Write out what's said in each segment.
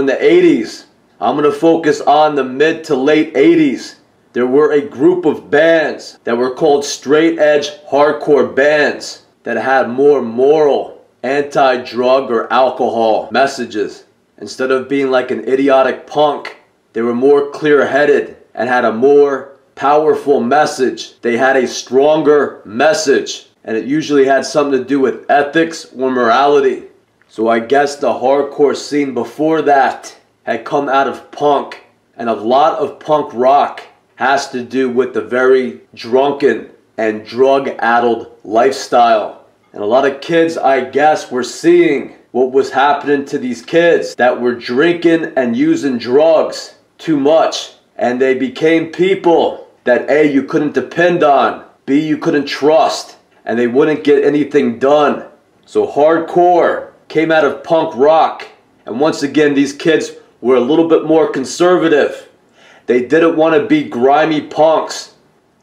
in the 80s. I'm going to focus on the mid to late 80s. There were a group of bands that were called straight edge hardcore bands that had more moral, anti-drug or alcohol messages. Instead of being like an idiotic punk, they were more clear-headed and had a more powerful message. They had a stronger message, and it usually had something to do with ethics or morality. So I guess the hardcore scene before that had come out of punk, and a lot of punk rock has to do with the very drunken and drug-addled lifestyle. And a lot of kids, I guess, were seeing what was happening to these kids that were drinking and using drugs too much. And they became people that A, you couldn't depend on, B, you couldn't trust, and they wouldn't get anything done. So hardcore came out of punk rock. And once again, these kids were a little bit more conservative. They didn't want to be grimy punks.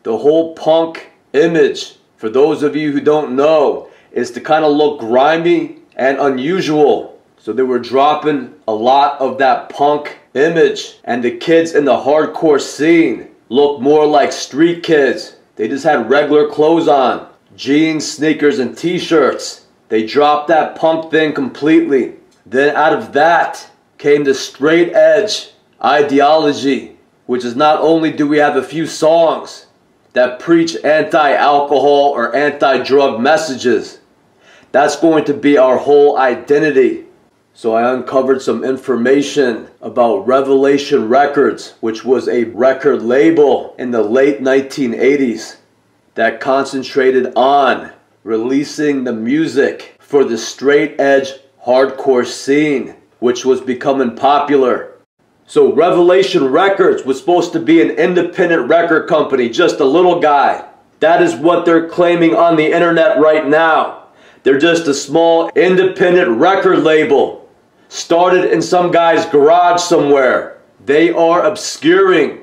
The whole punk image, for those of you who don't know, is to kind of look grimy and unusual. So they were dropping a lot of that punk image, and the kids in the hardcore scene looked more like street kids. They just had regular clothes on, jeans, sneakers, and t-shirts. They dropped that punk thing completely. Then out of that came the straight edge ideology, which is not only do we have a few songs that preach anti-alcohol or anti-drug messages, that's going to be our whole identity. So I uncovered some information about Revelation Records, which was a record label in the late 1980s that concentrated on releasing the music for the straight edge hardcore scene, which was becoming popular. So Revelation Records was supposed to be an independent record company, just a little guy. That is what they're claiming on the internet right now. They're just a small independent record label, started in some guy's garage somewhere. They are obscuring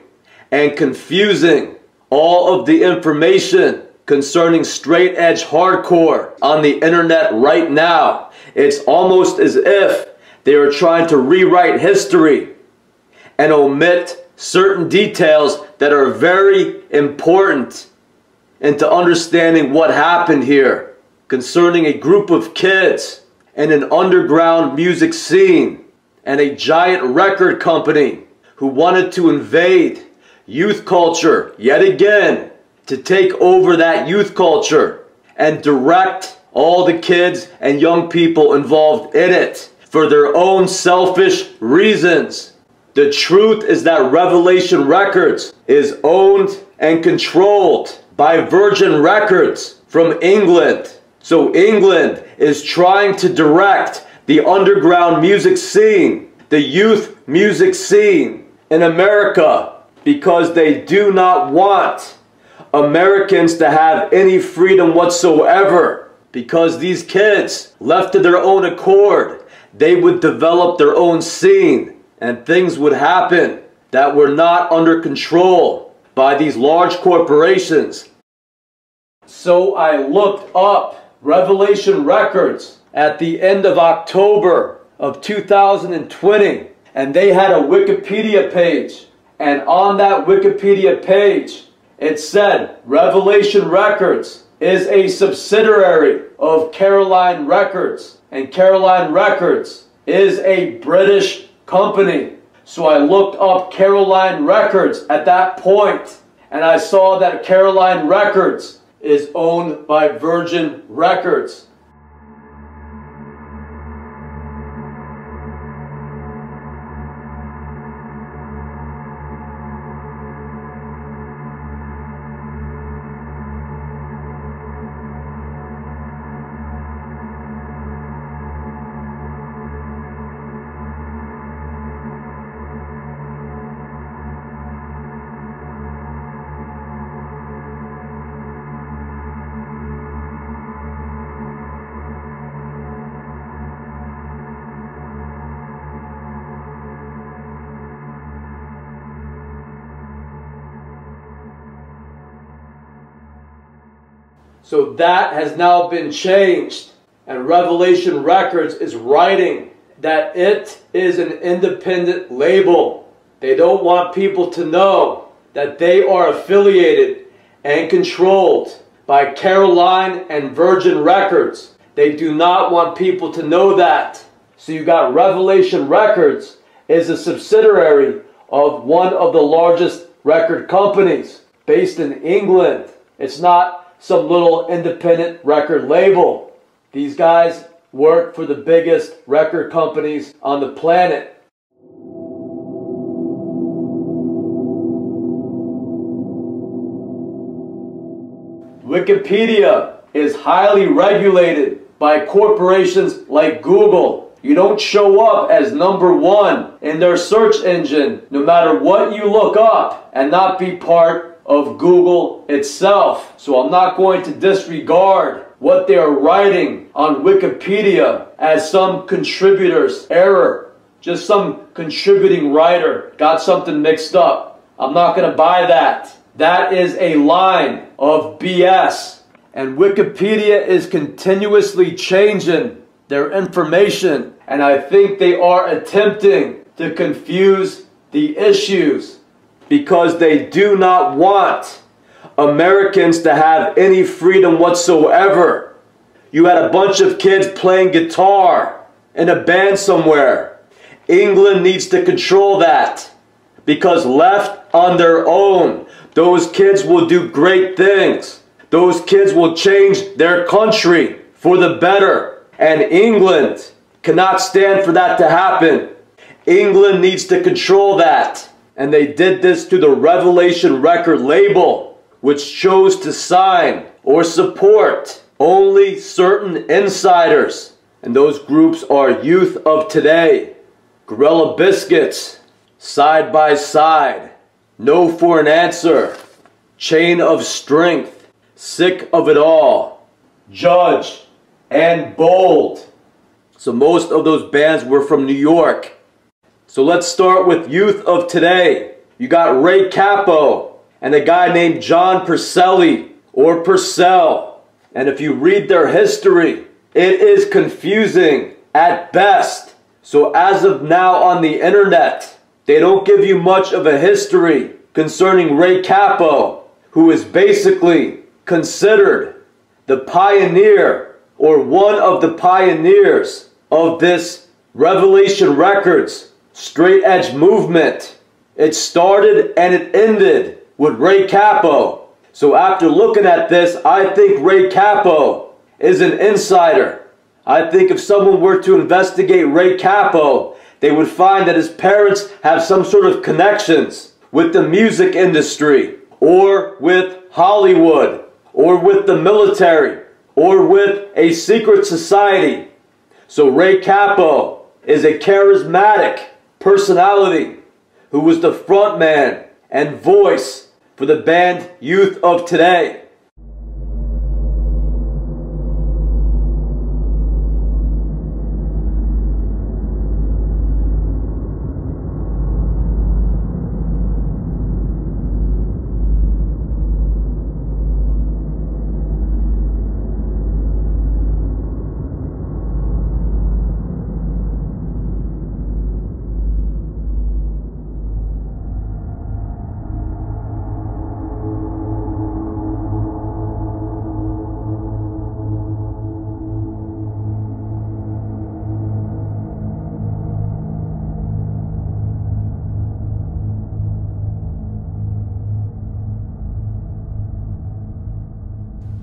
and confusing all of the information concerning straight edge hardcore on the internet right now. It's almost as if they are trying to rewrite history and omit certain details that are very important into understanding what happened here concerning a group of kids and an underground music scene and a giant record company who wanted to invade youth culture yet again, to take over that youth culture and direct all the kids and young people involved in it for their own selfish reasons. The truth is that Revelation Records is owned and controlled by Virgin Records from England. So England is trying to direct the underground music scene, the youth music scene in America, because they do not want Americans to have any freedom whatsoever. Because these kids, left to their own accord, they would develop their own scene, and things would happen that were not under control by these large corporations. So I looked up Revelation Records at the end of October of 2020, and they had a Wikipedia page, and on that Wikipedia page it said Revelation Records is a subsidiary of Caroline Records, and Caroline Records is a British company. So I looked up Caroline Records at that point, and I saw that Caroline Records is owned by Virgin Records. So that has now been changed, and Revelation Records is writing that it is an independent label. They don't want people to know that they are affiliated and controlled by Caroline and Virgin Records. They do not want people to know that. So you got Revelation Records is a subsidiary of one of the largest record companies based in England. It's not some little independent record label. These guys work for the biggest record companies on the planet. Wikipedia is highly regulated by corporations like Google. You don't show up as #1 in their search engine, no matter what you look up, and not be part of Google itself. So I'm not going to disregard what they are writing on Wikipedia as some contributor's error. Just some contributing writer got something mixed up. I'm not going to buy that. That is a line of BS. And Wikipedia is continuously changing their information. And I think they are attempting to confuse the issues because they do not want Americans to have any freedom whatsoever. You had a bunch of kids playing guitar in a band somewhere. England needs to control that because left on their own, those kids will do great things. Those kids will change their country for the better. And England cannot stand for that to happen. England needs to control that. And they did this to the Revelation record label, which chose to sign or support only certain insiders. And those groups are Youth of Today, Gorilla Biscuits, Side by Side, No for an Answer, Chain of Strength, Sick of It All, Judge, and Bold. So most of those bands were from New York. So let's start with Youth of Today. You got Ray Cappo and a guy named John Purcelli or Purcell. And if you read their history, it is confusing at best. So as of now on the internet, they don't give you much of a history concerning Ray Cappo, who is basically considered the pioneer or one of the pioneers of this Revelation Records straight edge movement. It started and it ended with Ray Cappo. So after looking at this, I think Ray Cappo is an insider. I think if someone were to investigate Ray Cappo, they would find that his parents have some sort of connections with the music industry, or with Hollywood, or with the military, or with a secret society. So Ray Cappo is a charismatic personality who was the frontman and voice for the band Youth of Today.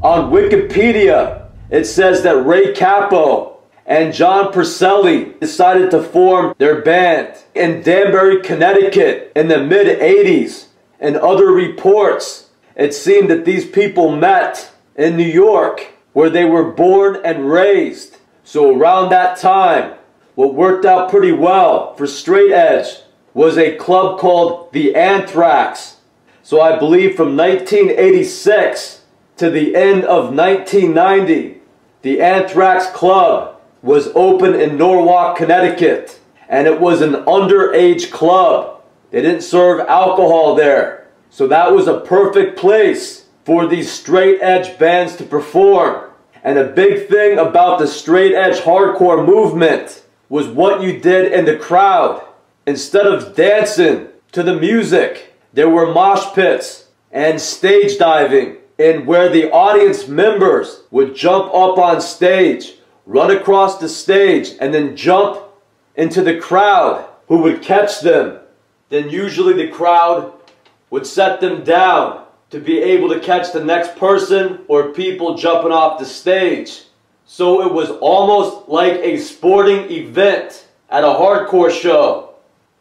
On Wikipedia, it says that Ray Cappo and John Purcelli decided to form their band in Danbury, Connecticut in the mid-80s. In other reports, it seemed that these people met in New York, where they were born and raised. So around that time, what worked out pretty well for straight edge was a club called the Anthrax. So I believe from 1986 to the end of 1990, the Anthrax Club was open in Norwalk, Connecticut. And it was an underage club. They didn't serve alcohol there. So that was a perfect place for these straight edge bands to perform. And a big thing about the straight edge hardcore movement was what you did in the crowd. Instead of dancing to the music, there were mosh pits and stage diving, in where the audience members would jump up on stage, run across the stage, and then jump into the crowd, who would catch them. Then usually the crowd would set them down to be able to catch the next person or people jumping off the stage. So it was almost like a sporting event at a hardcore show.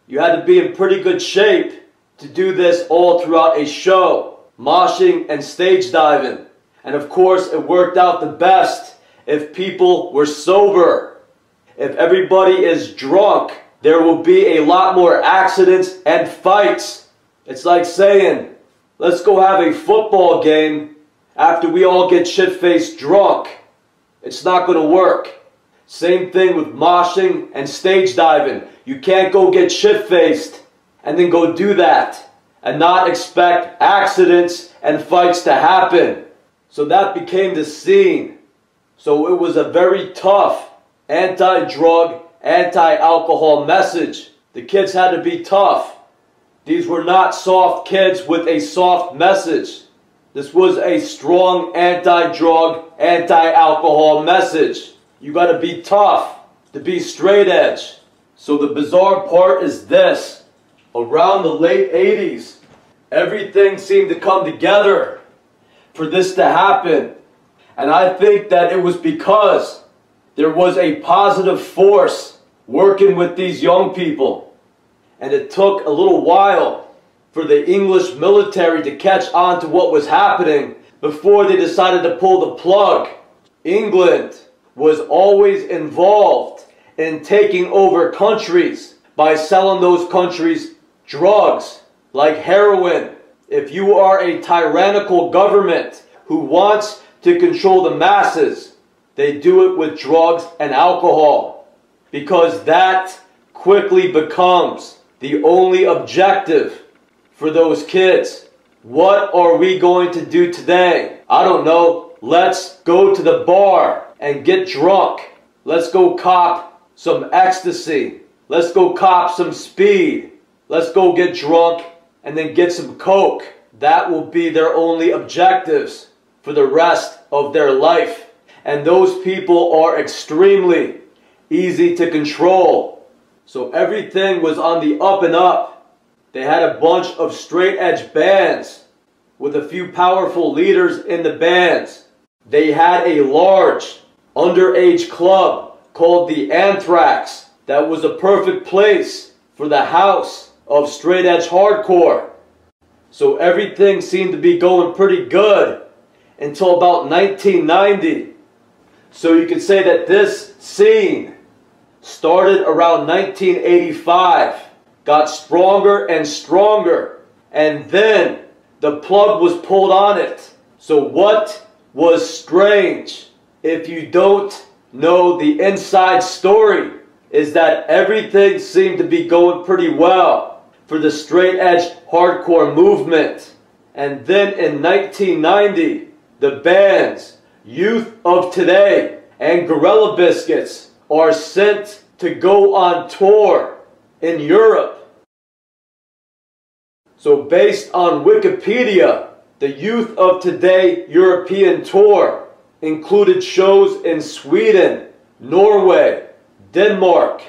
You had to be in pretty good shape to do this all throughout a show, moshing and stage diving. And of course, it worked out the best if people were sober. If everybody is drunk, there will be a lot more accidents and fights. It's like saying, let's go have a football game after we all get shit-faced drunk. It's not going to work. Same thing with moshing and stage diving. You can't go get shit-faced and then go do that and not expect accidents and fights to happen. So that became the scene. So it was a very tough anti-drug, anti-alcohol message. The kids had to be tough. These were not soft kids with a soft message. This was a strong anti-drug, anti-alcohol message. You got to be tough to be straight edge. So the bizarre part is this. Around the late 80s, everything seemed to come together for this to happen. And I think that it was because there was a positive force working with these young people. And it took a little while for the English military to catch on to what was happening before they decided to pull the plug. England was always involved in taking over countries by selling those countries drugs like heroin. If you are a tyrannical government who wants to control the masses, they do it with drugs and alcohol, because that quickly becomes the only objective for those kids. What are we going to do today? I don't know. Let's go to the bar and get drunk. Let's go cop some ecstasy. Let's go cop some speed. Let's go get drunk and then get some coke. That will be their only objectives for the rest of their life. And those people are extremely easy to control. So everything was on the up and up. They had a bunch of straight edge bands with a few powerful leaders in the bands. They had a large underage club called the Anthrax that was a perfect place for the house of straight edge hardcore. So everything seemed to be going pretty good until about 1990. So you could say that this scene started around 1985, got stronger and stronger, and then the plug was pulled on it. So what was strange, if you don't know the inside story, is that everything seemed to be going pretty well for the straight edge hardcore movement. And then in 1990, the bands Youth of Today and Gorilla Biscuits are sent to go on tour in Europe. So based on Wikipedia, the Youth of Today European tour included shows in Sweden, Norway, Denmark,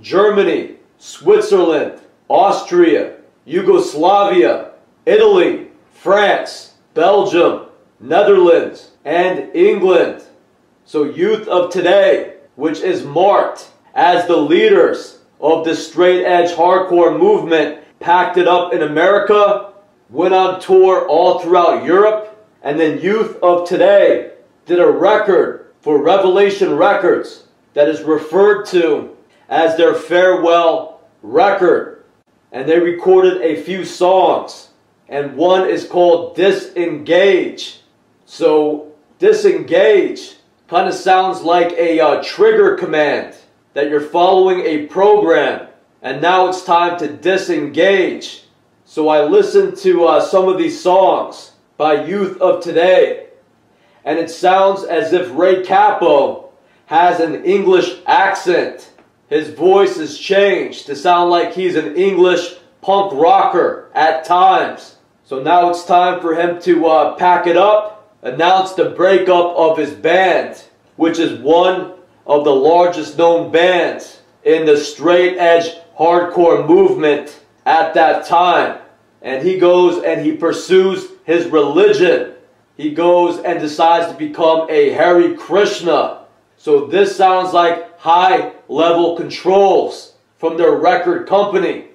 Germany, Switzerland, Austria, Yugoslavia, Italy, France, Belgium, Netherlands, and England. So Youth of Today, which is marked as the leaders of the straight edge hardcore movement, packed it up in America, went on tour all throughout Europe, and then Youth of Today did a record for Revelation Records that is referred to as their farewell record. And they recorded a few songs, and one is called Disengage. So disengage kind of sounds like a trigger command that you're following a program, and now it's time to disengage. So I listened to some of these songs by Youth of Today, and it sounds as if Ray Capo has an English accent. His voice is changed to sound like he's an English punk rocker at times. So now it's time for him to pack it up, announce the breakup of his band, which is one of the largest known bands in the straight edge hardcore movement at that time. And he goes and he pursues his religion. He goes and decides to become a Hare Krishna. So this sounds like high level controls from their record company.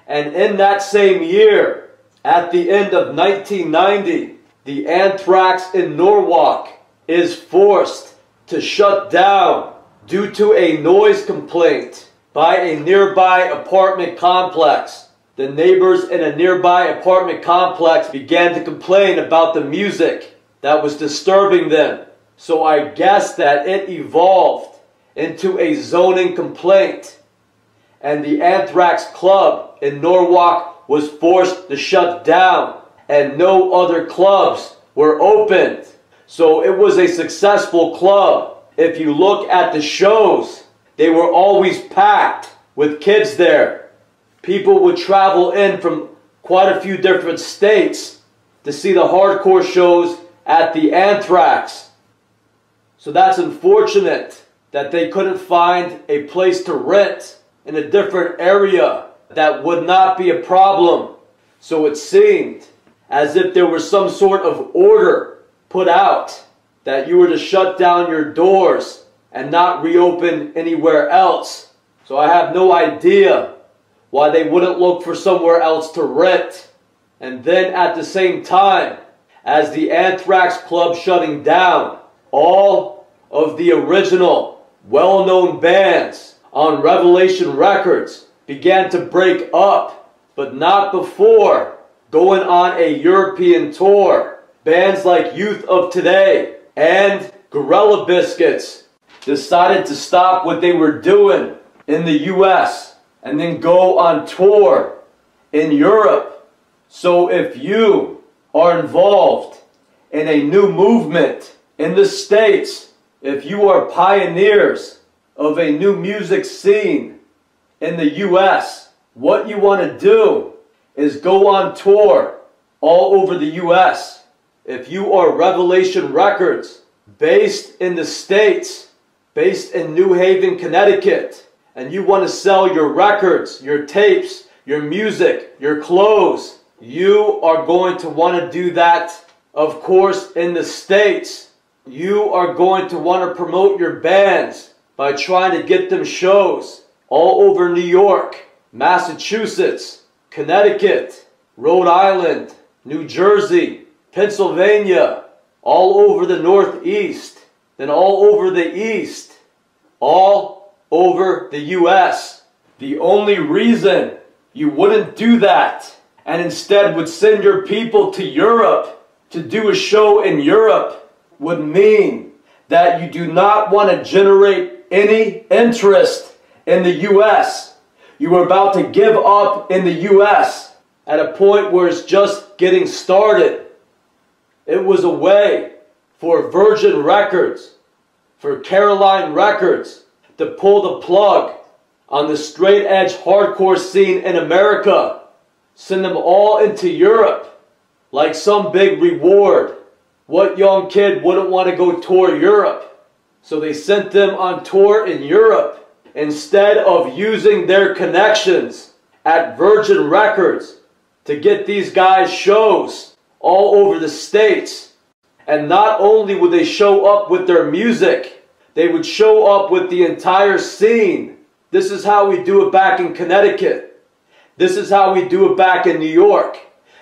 And in that same year, at the end of 1990, the Anthrax in Norwalk is forced to shut down due to a noise complaint by a nearby apartment complex. The neighbors in a nearby apartment complex began to complain about the music that was disturbing them. So I guess that it evolved into a zoning complaint. And the Anthrax Club in Norwalk was forced to shut down, and no other clubs were opened. So it was a successful club. If you look at the shows, they were always packed with kids there. People would travel in from quite a few different states to see the hardcore shows at the Anthrax. So that's unfortunate that they couldn't find a place to rent in a different area that would not be a problem. So it seemed as if there was some sort of order put out that you were to shut down your doors and not reopen anywhere else. So I have no idea why they wouldn't look for somewhere else to rent. And then at the same time as the Anthrax Club shutting down, all of the original well-known bands on Revelation Records began to break up, but not before going on a European tour. Bands like Youth of Today and Gorilla Biscuits decided to stop what they were doing in the US and then go on tour in Europe. So if you are involved in a new movement in the States, if you are pioneers of a new music scene in the US, what you want to do is go on tour all over the US. If you are Revelation Records, based in the States, based in New Haven, Connecticut, and you want to sell your records, your tapes, your music, your clothes, you are going to want to do that, of course, in the States. You are going to want to promote your bands by trying to get them shows all over New York, Massachusetts, Connecticut, Rhode Island, New Jersey, Pennsylvania, all over the Northeast, then all over the East, all over the US. The only reason you wouldn't do that and instead would send your people to Europe to do a show in Europe would mean that you do not want to generate any interest in the US. You are about to give up in the US at a point where it's just getting started. It was a way for Virgin Records, for Caroline Records, to pull the plug on the straight edge hardcore scene in America, send them all into Europe like some big reward. What young kid wouldn't want to go tour Europe? So they sent them on tour in Europe instead of using their connections at Virgin Records to get these guys shows all over the States. And not only would they show up with their music, they would show up with the entire scene. This is how we do it back in Connecticut. This is how we do it back in New York.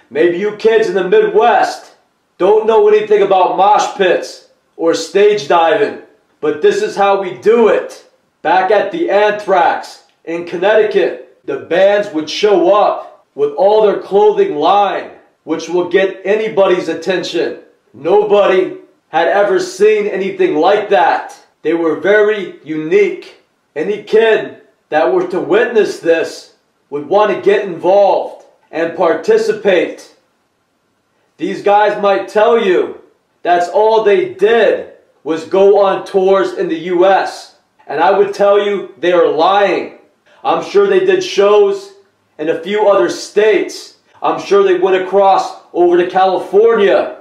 Maybe you kids in the Midwest don't know anything about mosh pits or stage diving, but this is how we do it. Back at the Anthrax in Connecticut, the bands would show up with all their clothing line, which will get anybody's attention. Nobody had ever seen anything like that. They were very unique. Any kid that were to witness this would want to get involved and participate. These guys might tell you that's all they did was go on tours in the US And I would tell you they are lying. I'm sure they did shows in a few other states. I'm sure they went across over to California.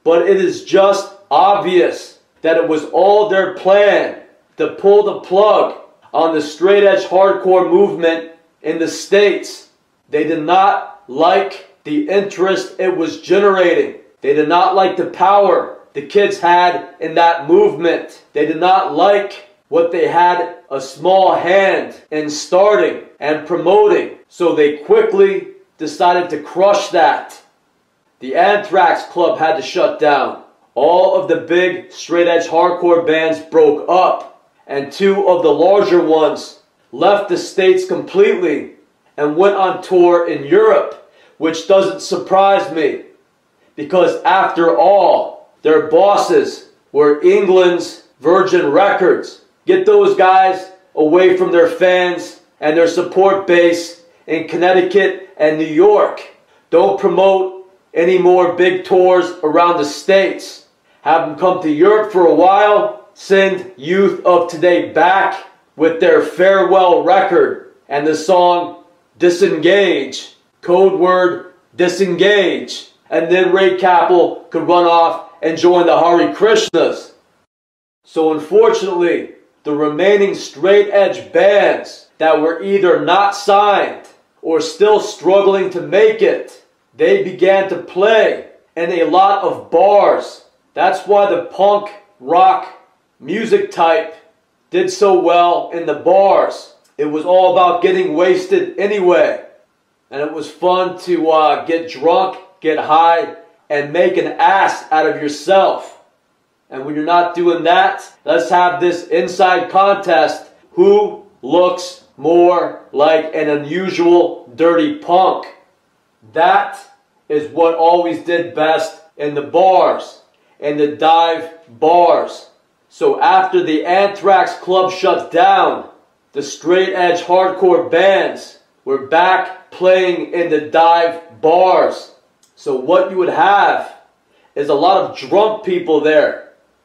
But it is just obvious that it was all their plan to pull the plug on the straight edge hardcore movement in the States. They did not like the interest it was generating. They did not like the power the kids had in that movement. They did not like what they had a small hand in starting and promoting. So they quickly decided to crush that. The Anthrax Club had to shut down. All of the big straight edge hardcore bands broke up, and two of the larger ones left the States completely and went on tour in Europe, which doesn't surprise me, because after all, their bosses were England's Virgin Records. Get those guys away from their fans and their support base in Connecticut and New York. Don't promote any more big tours around the States. Have them come to Europe for a while. Send youth of today back with their farewell record and the song Disengage. Code word disengage. And then Ray Capel could run off and join the Hare Krishnas. So unfortunately, the remaining straight edge bands that were either not signed or still struggling to make it, they began to play in a lot of bars. That's why the punk rock music type did so well in the bars. It was all about getting wasted anyway. And it was fun to get drunk, get high, and make an ass out of yourself. And when you're not doing that, let's have this inside contest. Who looks more like an unusual dirty punk? That is what always did best in the bars, in the dive bars. So after the Anthrax Club shut down, the straight edge hardcore bands were back playing in the dive bars. So what you would have is a lot of drunk people there.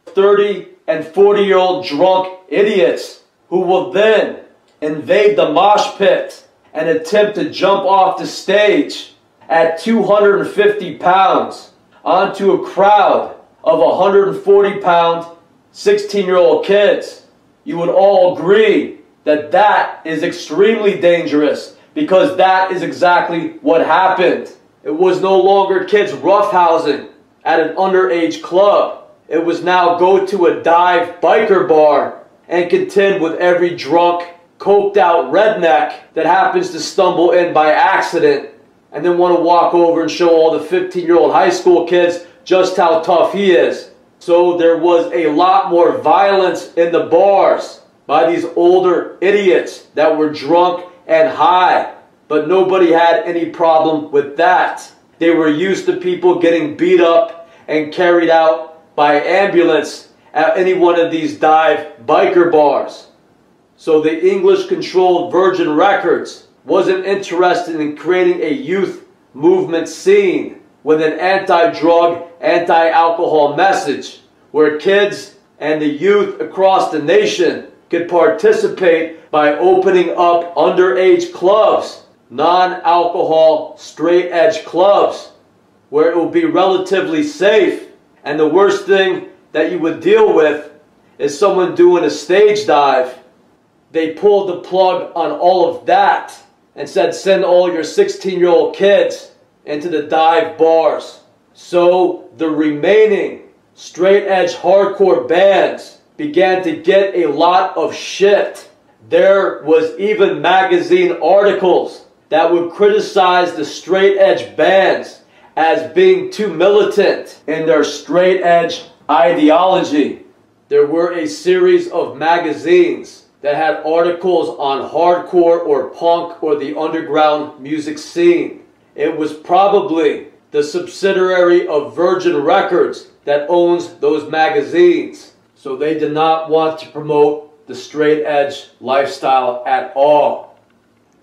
30 and 40-year-old drunk idiots who will then invade the mosh pit and attempt to jump off the stage at 250 pounds onto a crowd of 140-pound 16-year-old kids. You would all agree that that is extremely dangerous, because that is exactly what happened. It was no longer kids roughhousing at an underage club. It was now go to a dive biker bar and contend with every drunk, coked out redneck that happens to stumble in by accident and then want to walk over and show all the 15-year-old high school kids just how tough he is. So there was a lot more violence in the bars by these older idiots that were drunk and high. But nobody had any problem with that. They were used to people getting beat up and carried out by ambulance at any one of these dive biker bars. So the English-controlled Virgin Records wasn't interested in creating a youth movement scene with an anti-drug, anti-alcohol message where kids and the youth across the nation could participate by opening up underage clubs, non-alcohol, straight-edge clubs, where it will be relatively safe. And the worst thing that you would deal with is someone doing a stage dive. They pulled the plug on all of that and said, send all your 16-year-old kids into the dive bars. So the remaining straight-edge hardcore bands began to get a lot of shit. There was even magazine articles that would criticize the straight-edge bands as being too militant in their straight-edge ideology. There were a series of magazines that had articles on hardcore or punk or the underground music scene. It was probably the subsidiary of Virgin Records that owns those magazines. So they did not want to promote the straight-edge lifestyle at all.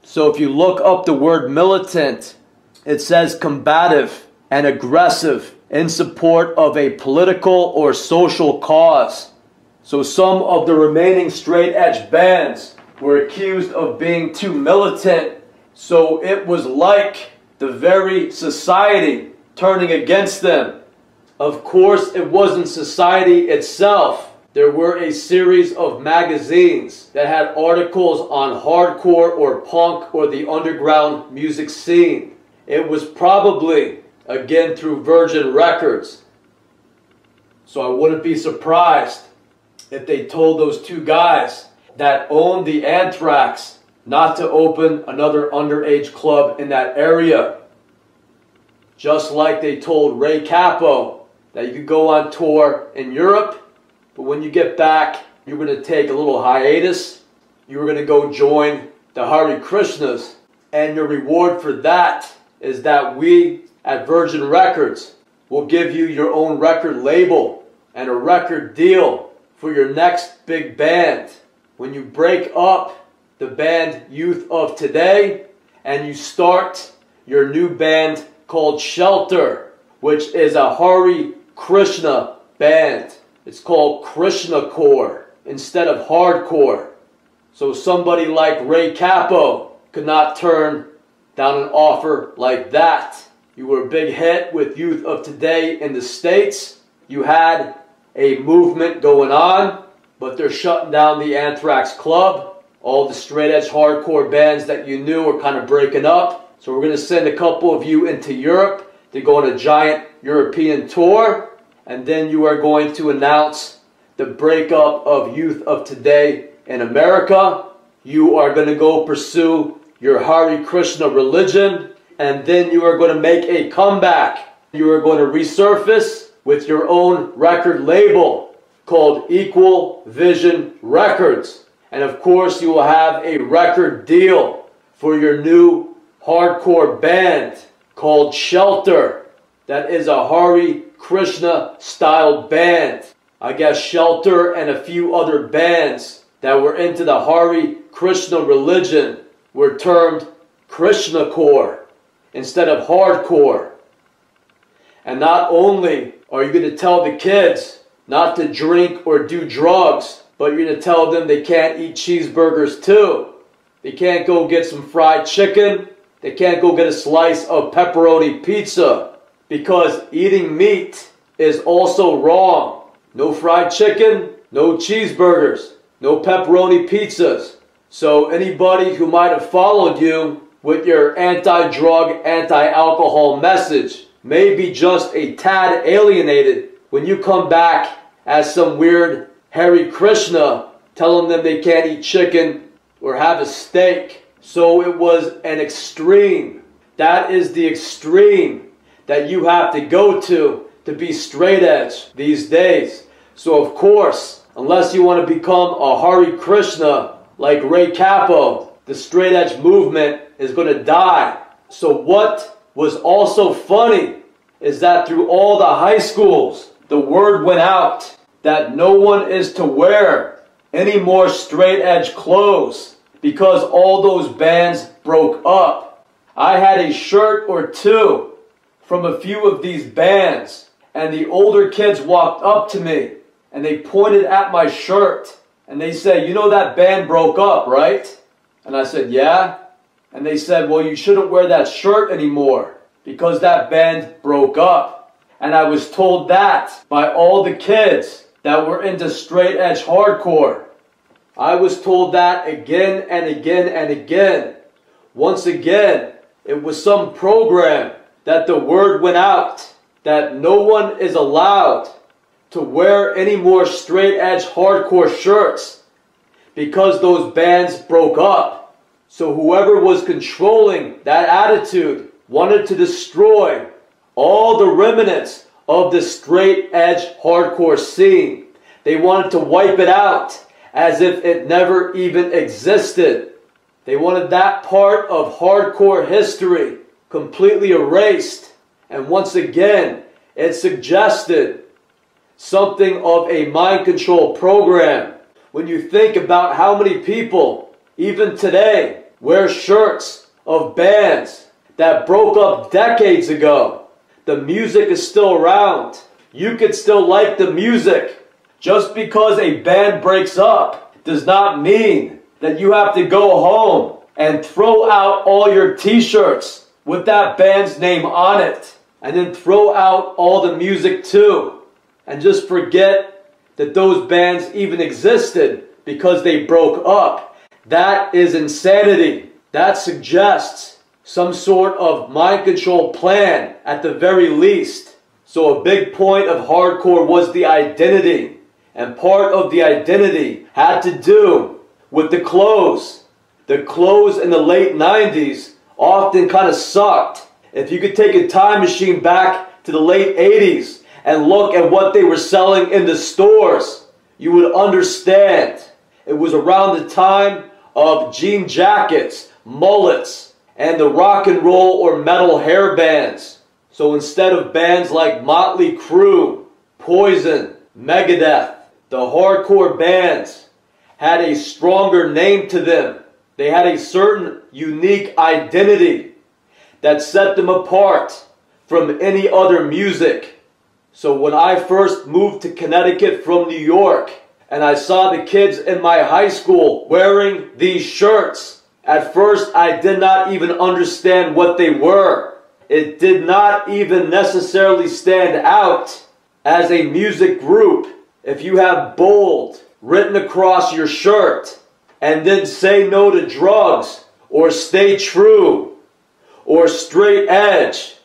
So if you look up the word militant, it says combative and aggressive in support of a political or social cause. So some of the remaining straight edge bands were accused of being too militant. So it was like the very society turning against them. Of course, it wasn't society itself. There were a series of magazines that had articles on hardcore or punk or the underground music scene. It was probably, again, through Virgin Records. So I wouldn't be surprised if they told those two guys that owned the Anthrax not to open another underage club in that area. Just like they told Ray Cappo that you could go on tour in Europe, but when you get back, you're going to take a little hiatus. You're going to go join the Hare Krishnas. And your reward for that is that we at Virgin Records will give you your own record label and a record deal for your next big band. When you break up the band Youth of Today and you start your new band called Shelter, which is a Hare Krishna band. It's called Krishna Core instead of hardcore. So somebody like Ray Cappo could not turn down an offer like that. You were a big hit with Youth of Today in the States. You had a movement going on, but they're shutting down the Anthrax Club. All the straight edge hardcore bands that you knew are kind of breaking up. So we're going to send a couple of you into Europe to go on a giant European tour. And then you are going to announce the breakup of Youth of Today in America. You are going to go pursue your Hare Krishna religion. And then you are going to make a comeback. You are going to resurface with your own record label called Equal Vision Records. And of course, you will have a record deal for your new hardcore band called Shelter. That is a Hare Krishna style band. I guess Shelter and a few other bands that were into the Hare Krishna religion were termed Krishna Core instead of hardcore. And not only are you going to tell the kids not to drink or do drugs, but you're going to tell them they can't eat cheeseburgers too. They can't go get some fried chicken. They can't go get a slice of pepperoni pizza. Because eating meat is also wrong. No fried chicken, no cheeseburgers, no pepperoni pizzas. So anybody who might have followed you with your anti-drug, anti-alcohol message may be just a tad alienated when you come back as some weird Hare Krishna telling them they can't eat chicken or have a steak. So it was an extreme. That is the extreme that you have to go to be straight edge these days. So of course, unless you want to become a Hare Krishna like Ray Cappo, the straight edge movement is going to die. So what was also funny is that through all the high schools, the word went out that no one is to wear any more straight edge clothes because all those bands broke up. I had a shirt or two from a few of these bands, and the older kids walked up to me and they pointed at my shirt and they said, "You know that band broke up, right?" And I said, "Yeah." And they said, "Well, you shouldn't wear that shirt anymore because that band broke up." And I was told that by all the kids that were into straight edge hardcore. I was told that again and again and again. Once again, it was some program that the word went out that no one is allowed to wear any more straight edge hardcore shirts because those bands broke up. So whoever was controlling that attitude wanted to destroy all the remnants of the straight edge hardcore scene. They wanted to wipe it out as if it never even existed. They wanted that part of hardcore history completely erased. And once again, it suggested something of a mind control program. When you think about how many people, even today, wear shirts of bands that broke up decades ago, the music is still around. You could still like the music, Just because a band breaks up does not mean that you have to go home and throw out all your t-shirts with that band's name on it, and then throw out all the music too, and just forget that those bands even existed because they broke up. That is insanity. That suggests some sort of mind control plan at the very least. So a big point of hardcore was the identity, and part of the identity had to do with the clothes. The clothes in the late 90s often kind of sucked. If you could take a time machine back to the late 80s and look at what they were selling in the stores, you would understand. It was around the time of jean jackets, mullets, and the rock and roll or metal hair bands. So instead of bands like Motley Crue, Poison, Megadeth, the hardcore bands had a stronger name to them. They had a certain unique identity that set them apart from any other music. So when I first moved to Connecticut from New York, and I saw the kids in my high school wearing these shirts, at first I did not even understand what they were. It did not even necessarily stand out as a music group. If you have bold written across your shirt, and then say no to drugs, or stay true, or straight edge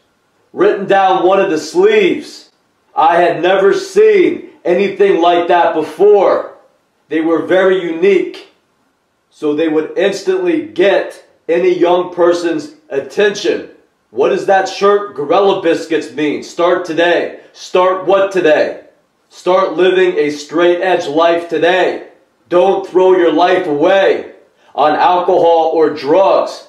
written down one of the sleeves, I had never seen anything like that before. They were very unique. So they would instantly get any young person's attention. What does that shirt Gorilla Biscuits mean? Start today. Start what today? Start living a straight edge life today. Don't throw your life away on alcohol or drugs.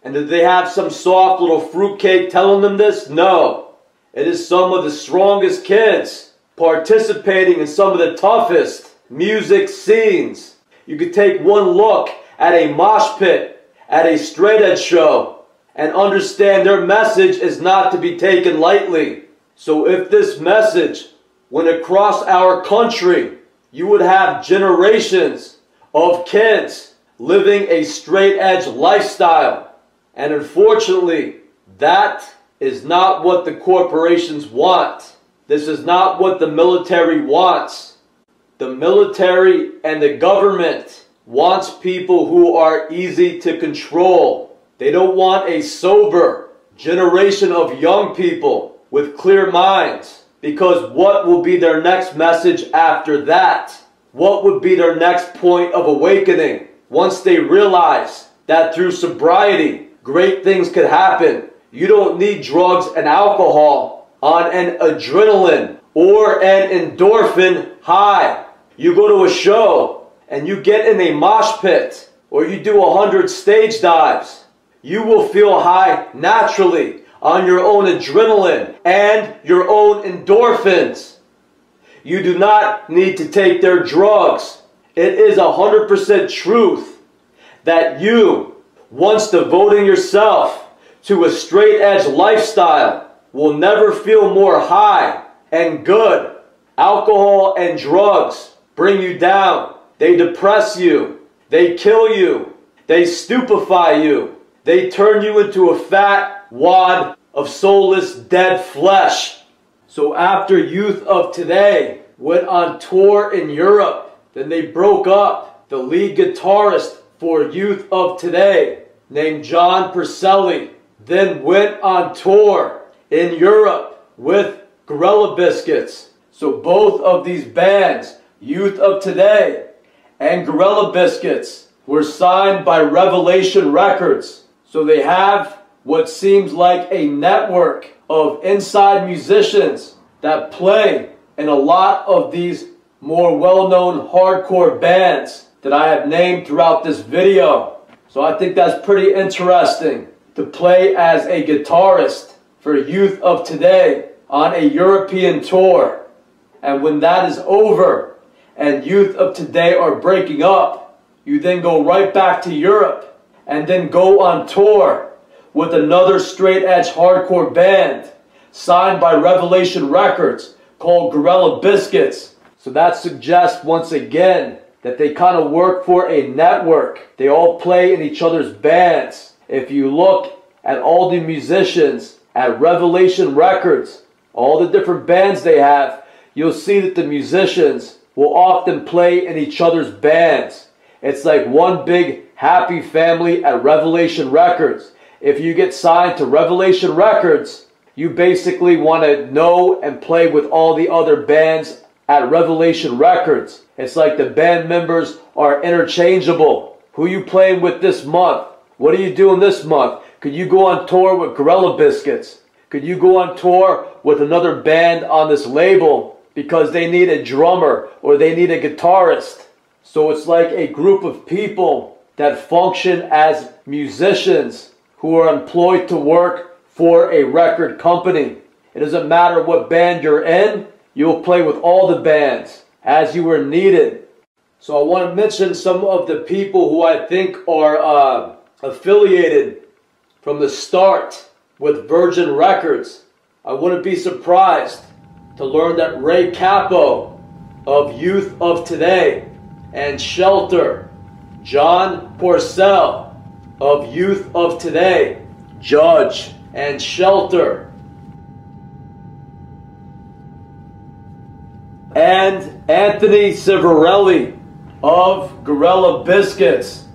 And did they have some soft little fruitcake telling them this? No. It is some of the strongest kids participating in some of the toughest music scenes. You could take one look at a mosh pit at a straight edge show and understand their message is not to be taken lightly. So if this message went across our country, you would have generations of kids living a straight edge lifestyle. And unfortunately, that is not what the corporations want. This is not what the military wants. The military and the government wants people who are easy to control. They don't want a sober generation of young people with clear minds. Because what will be their next message after that? What would be their next point of awakening once they realize that through sobriety, great things could happen? You don't need drugs and alcohol on an adrenaline or an endorphin high. You go to a show and you get in a mosh pit or you do 100 stage dives. You will feel high naturally on your own adrenaline and your own endorphins. You do not need to take their drugs. It is 100% truth that you, once devoting yourself to a straight edge lifestyle, will never feel more high and good. Alcohol and drugs bring you down. They depress you. They kill you. They stupefy you. They turn you into a fat wad of soulless dead flesh. So after Youth of Today went on tour in Europe, then they broke up. The lead guitarist for Youth of Today, named John Perselli, then went on tour in Europe with Gorilla Biscuits. So both of these bands, Youth of Today and Gorilla Biscuits, were signed by Revelation Records. So they have what seems like a network of inside musicians that play in a lot of these more well-known hardcore bands that I have named throughout this video. So I think that's pretty interesting to play as a guitarist for Youth of Today on a European tour. And when that is over and Youth of Today are breaking up, you then go right back to Europe and then go on tour with another straight edge hardcore band signed by Revelation Records called Gorilla Biscuits. So that suggests once again that they kind of work for a network. They all play in each other's bands. If you look at all the musicians at Revelation Records, all the different bands they have, you'll see that the musicians will often play in each other's bands. It's like one big happy family at Revelation Records. If you get signed to Revelation Records, you basically want to know and play with all the other bands at Revelation Records. It's like the band members are interchangeable. Who you playing with this month? What are you doing this month? Could you go on tour with Gorilla Biscuits? Could you go on tour with another band on this label because they need a drummer or they need a guitarist? So it's like a group of people that function as musicians who are employed to work for a record company. It doesn't matter what band you're in, you'll play with all the bands as you are needed. So I want to mention some of the people who I think are affiliated from the start with Virgin Records. I wouldn't be surprised to learn that Ray Cappo of Youth of Today and Shelter, John Porcell of Youth of Today, Judge and Shelter, and Anthony Civarelli of Gorilla Biscuits.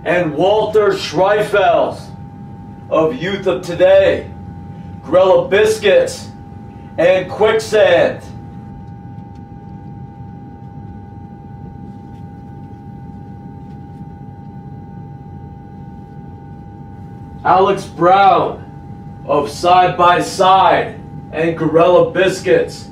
And Walter Schreifels of Youth of Today, Gorilla Biscuits, and Quicksand. Alex Brown of Side by Side and Gorilla Biscuits.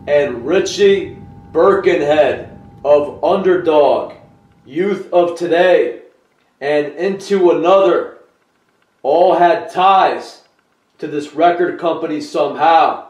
And Richie Birkenhead of Underdog, Youth of Today, and Into Another all had ties to this record company somehow.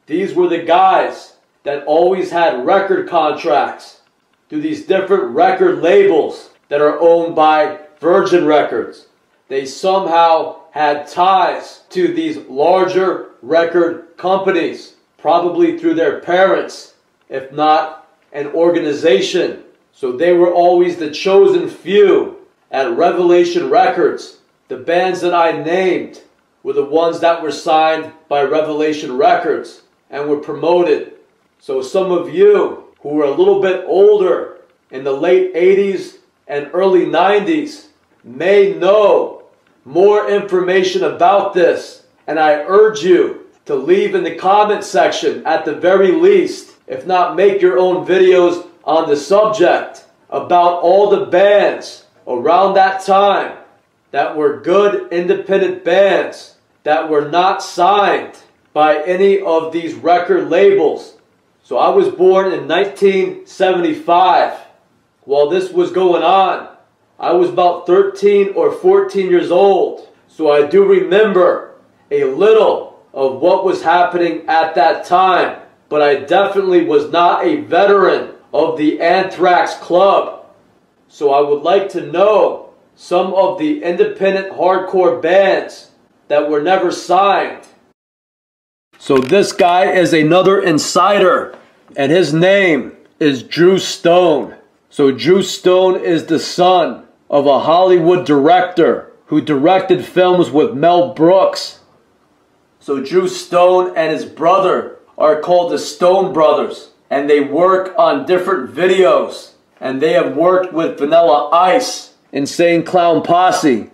These were the guys that always had record contracts through these different record labels that are owned by Virgin Records. They somehow had ties to these larger record companies, probably through their parents, if not an organization. So they were always the chosen few at Revelation Records. The bands that I named were the ones that were signed by Revelation Records and were promoted. So some of you who were a little bit older in the late 80s and early 90s may know more information about this, and I urge you to leave in the comment section at the very least, if not make your own videos on the subject about all the bands around that time that were good independent bands that were not signed by any of these record labels. So I was born in 1975. While this was going on, I was about 13 or 14 years old. So I do remember a little of what was happening at that time. But I definitely was not a veteran of the Anthrax Club. So I would like to know some of the independent hardcore bands that were never signed. So this guy is another insider, and his name is Drew Stone. So Drew Stone is the son of a Hollywood director who directed films with Mel Brooks. So Drew Stone and his brother are called the Stone Brothers, and they work on different videos, and they have worked with Vanilla Ice, Insane Clown Posse.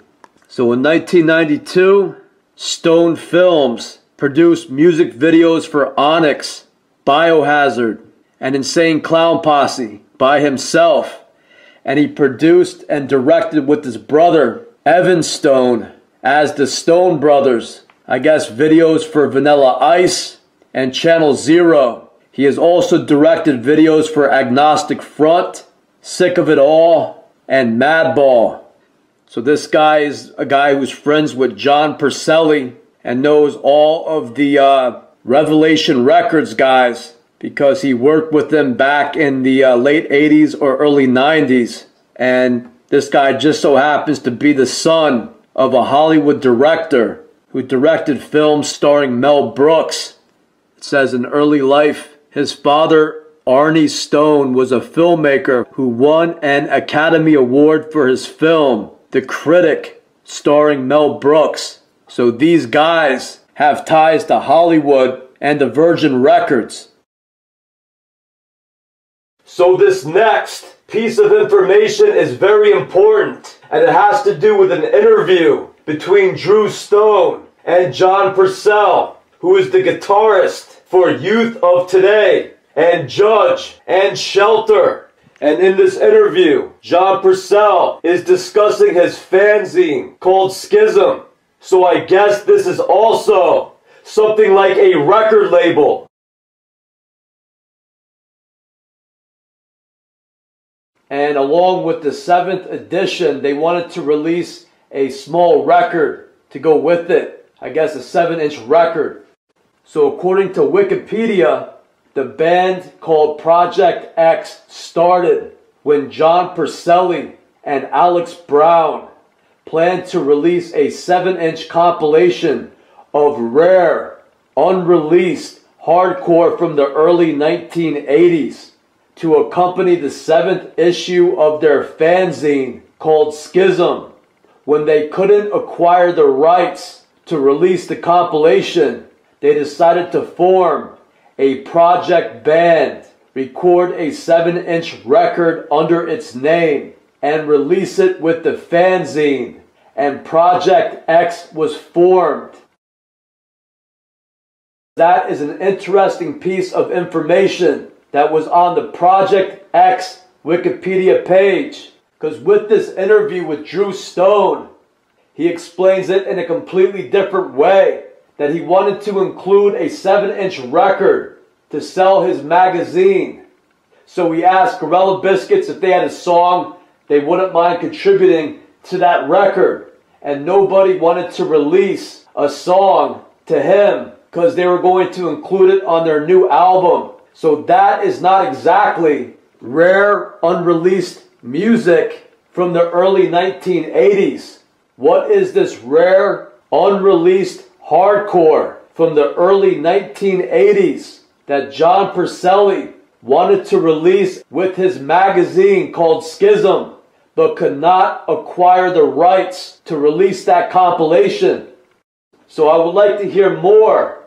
So in 1992, Stone Films produced music videos for Onyx, Biohazard, and Insane Clown Posse by himself, and he produced and directed with his brother Evan Stone as the Stone Brothers, I guess, videos for Vanilla Ice and Channel Zero. He has also directed videos for Agnostic Front, Sick of It All, and Madball. So this guy is a guy who's friends with John Porcelli and knows all of the Revelation Records guys, because he worked with them back in the late 80s or early 90s. And this guy just so happens to be the son of a Hollywood director who directed films starring Mel Brooks. It says in early life, his father, Arnie Stone, was a filmmaker who won an Academy Award for his film, The Critic, starring Mel Brooks. So these guys have ties to Hollywood and to Virgin Records. So this next piece of information is very important, and it has to do with an interview between Drew Stone and John Purcell, who is the guitarist for Youth of Today and Judge and Shelter. And in this interview, John Purcell is discussing his fanzine called Schism. So I guess this is also something like a record label. And along with the 7th edition, they wanted to release a small record to go with it. I guess a 7-inch record. So according to Wikipedia, the band called Project X started when John Purcell and Alex Brown planned to release a 7-inch compilation of rare, unreleased hardcore from the early 1980s to accompany the 7th issue of their fanzine called Schism. When they couldn't acquire the rights to release the compilation, they decided to form a project band, record a 7-inch record under its name, and release it with the fanzine. And Project X was formed. That is an interesting piece of information that was on the Project X Wikipedia page. Because with this interview with Drew Stone, he explains it in a completely different way. That he wanted to include a 7-inch record to sell his magazine. So he asked Gorilla Biscuits if they had a song they wouldn't mind contributing to that record. And nobody wanted to release a song to him because they were going to include it on their new album. So that is not exactly rare, unreleased music from the early 1980s. What is this rare, unreleased hardcore from the early 1980s that John Purcell wanted to release with his magazine called Schism, but could not acquire the rights to release that compilation? So I would like to hear more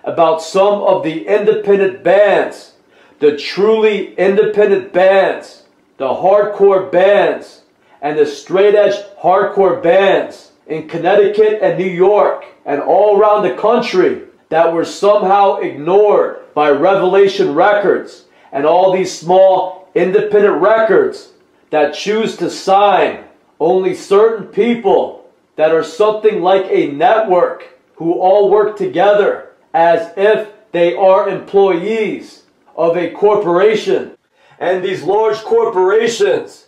about some of the independent bands, the truly independent bands, the hardcore bands, and the straight edge hardcore bands in Connecticut and New York and all around the country that were somehow ignored by Revelation Records and all these small independent records that choose to sign only certain people that are something like a network who all work together as if they are employees of a corporation. And these large corporations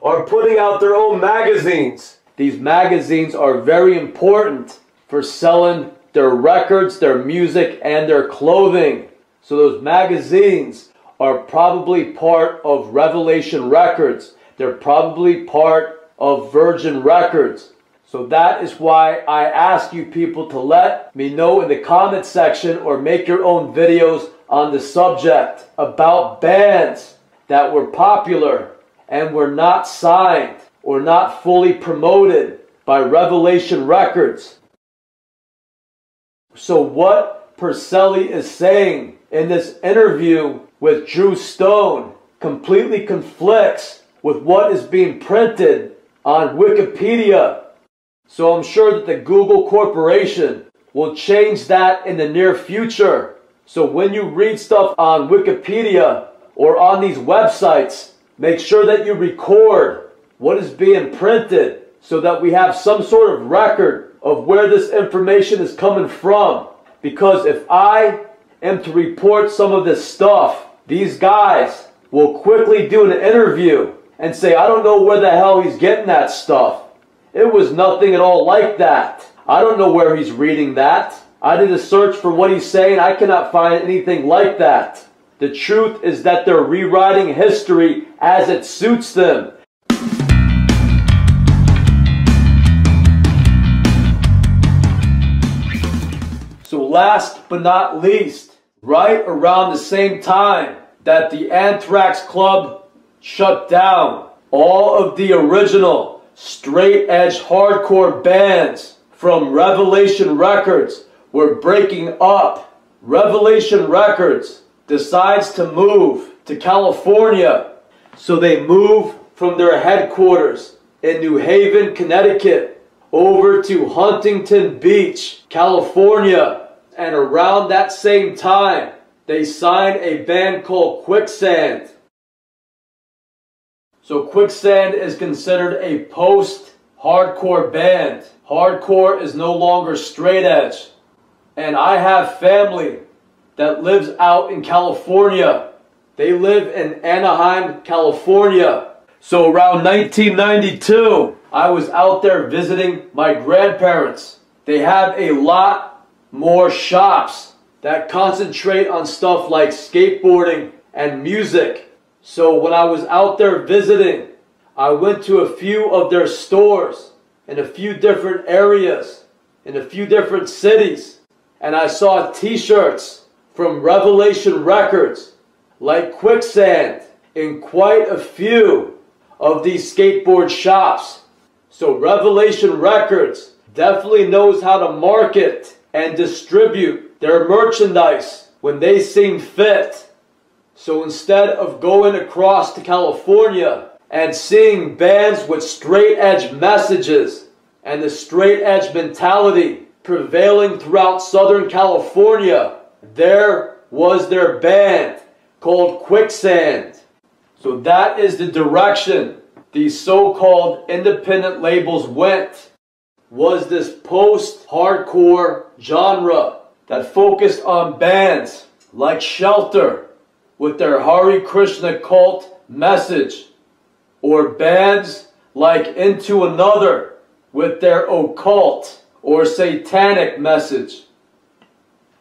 are putting out their own magazines. These magazines are very important for selling their records, their music, and their clothing. So those magazines are probably part of Revelation Records. They're probably part of Virgin Records. So that is why I ask you people to let me know in the comment section or make your own videos on the subject about bands that were popular and were not signed or not fully promoted by Revelation Records. So what Purcell is saying in this interview with Drew Stone completely conflicts with what is being printed on Wikipedia. So I'm sure that the Google Corporation will change that in the near future. So when you read stuff on Wikipedia or on these websites, make sure that you record what is being printed so that we have some sort of record of where this information is coming from. Because if I am to report some of this stuff, these guys will quickly do an interview and say, I don't know where the hell he's getting that stuff. It was nothing at all like that. I don't know where he's reading that. I did a search for what he's saying. I cannot find anything like that. The truth is that they're rewriting history as it suits them. So last but not least, right around the same time that the Anthrax Club shut down, all of the original straight edge hardcore bands from Revelation Records were breaking up. Revelation Records decides to move to California. So they move from their headquarters in New Haven, Connecticut, over to Huntington Beach, California. And around that same time, they signed a band called Quicksand. So Quicksand is considered a post-hardcore band. Hardcore is no longer straight edge. And I have family that lives out in California. They live in Anaheim, California. So around 1992, I was out there visiting my grandparents. They have a lot more shops that concentrate on stuff like skateboarding and music. So when I was out there visiting, I went to a few of their stores in a few different areas, in a few different cities, and I saw t-shirts from Revelation Records like Quicksand in quite a few of these skateboard shops. So Revelation Records definitely knows how to market and distribute their merchandise when they seem fit. So instead of going across to California and seeing bands with straight edge messages and the straight edge mentality prevailing throughout Southern California, there was their band called Quicksand. So that is the direction these so-called independent labels went, was this post-hardcore genre that focused on bands like Shelter with their Hare Krishna cult message, or bands like Into Another with their occult or satanic message.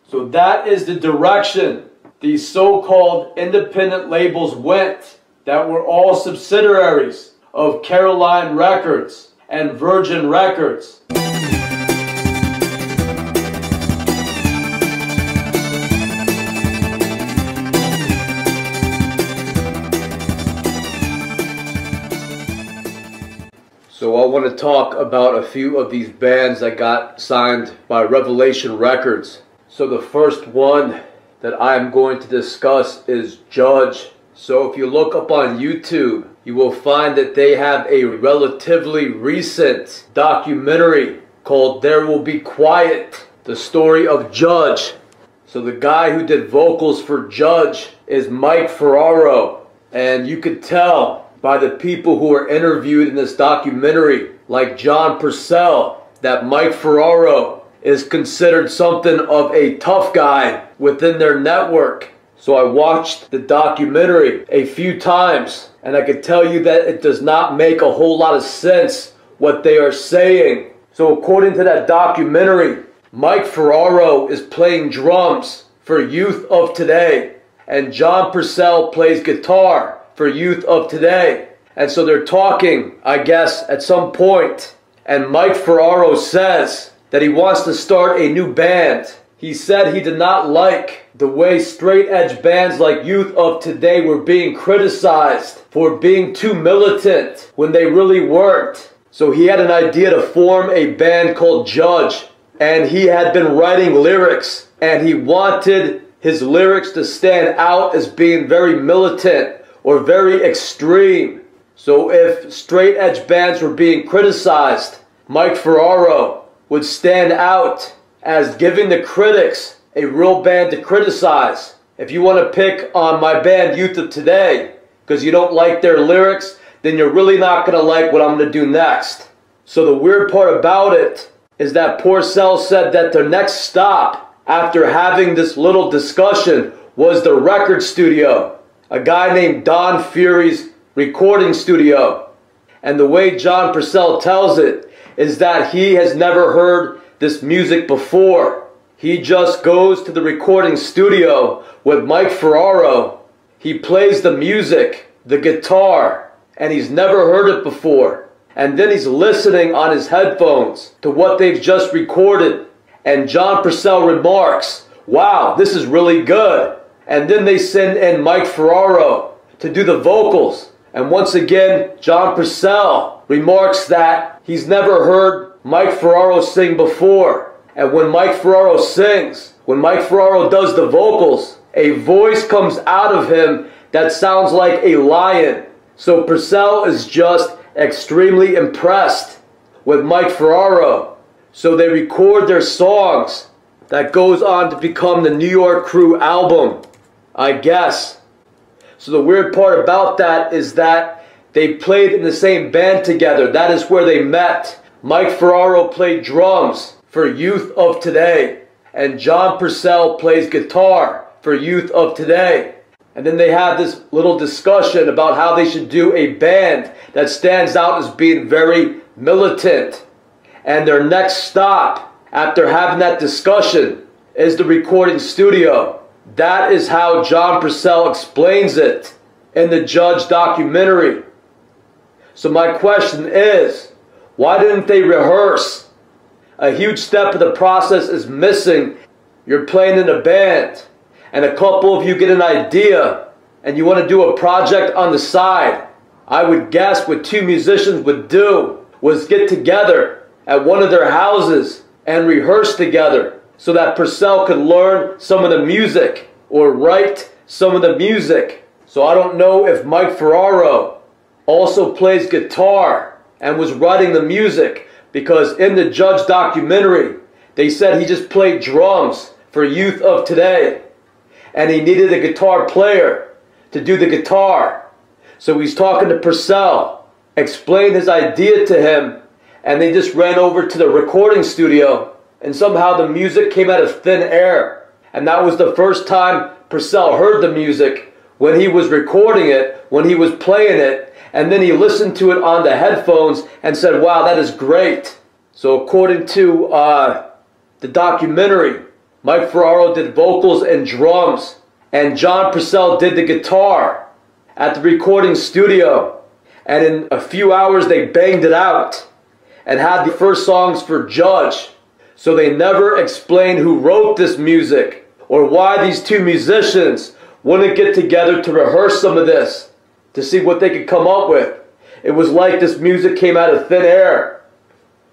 So that is the direction these so-called independent labels went, that were all subsidiaries of Caroline Records and Virgin Records. So I want to talk about a few of these bands that got signed by Revelation Records. So the first one that I'm going to discuss is Judge. So if you look up on YouTube, you will find that they have a relatively recent documentary called There Will Be Quiet, the story of Judge. So the guy who did vocals for Judge is Mike Ferraro. And you could tell by the people who were interviewed in this documentary, like John Purcell, that Mike Ferraro is considered something of a tough guy within their network. So I watched the documentary a few times, and I could tell you that it does not make a whole lot of sense what they are saying. So according to that documentary, Mike Ferraro is playing drums for Youth of Today, and John Purcell plays guitar for Youth of Today. And so they're talking, I guess, at some point, and Mike Ferraro says that he wants to start a new band. He said he did not like the way straight edge bands like Youth of Today were being criticized for being too militant when they really weren't. So he had an idea to form a band called Judge, and he had been writing lyrics, and he wanted his lyrics to stand out as being very militant or very extreme. So if straight edge bands were being criticized, Mike Ferraro would stand out as giving the critics a real band to criticize. If you want to pick on my band Youth of Today because you don't like their lyrics, then you're really not going to like what I'm going to do next. So the weird part about it is that Purcell said that their next stop after having this little discussion was the record studio, a guy named Don Fury's recording studio. And the way John Purcell tells it is that he has never heard this music before. He just goes to the recording studio with Mike Ferraro. He plays the music, the guitar, and he's never heard it before. And then he's listening on his headphones to what they've just recorded. And John Purcell remarks, "Wow, this is really good." And then they send in Mike Ferraro to do the vocals. And once again, John Purcell remarks that he's never heard Mike Ferraro sing before. And when Mike Ferraro sings, when Mike Ferraro does the vocals, a voice comes out of him that sounds like a lion. So Purcell is just extremely impressed with Mike Ferraro. So they record their songs that goes on to become the New York Crew album, I guess. So the weird part about that is that they played in the same band together. That is where they met. Mike Ferraro played drums for Youth of Today, and John Purcell plays guitar for Youth of Today. And then they had this little discussion about how they should do a band that stands out as being very militant. And their next stop after having that discussion is the recording studio. That is how John Purcell explains it in the Judge documentary. So my question is, why didn't they rehearse? A huge step of the process is missing. You're playing in a band, and a couple of you get an idea, and you want to do a project on the side. I would guess what two musicians would do was get together at one of their houses and rehearse together so that Purcell could learn some of the music or write some of the music. So I don't know if Mike Ferraro also plays guitar and was writing the music, because in the Judge documentary they said he just played drums for Youth of Today and he needed a guitar player to do the guitar. So he's talking to Purcell, explained his idea to him, and they just ran over to the recording studio, and somehow the music came out of thin air. And that was the first time Purcell heard the music, when he was recording it, when he was playing it, and then he listened to it on the headphones and said, "Wow, that is great." So according to the documentary, Mike Ferraro did vocals and drums, and John Purcell did the guitar at the recording studio. And in a few hours they banged it out and had the first songs for Judge. So they never explained who wrote this music or why these two musicians wouldn't get together to rehearse some of this to see what they could come up with. It was like this music came out of thin air.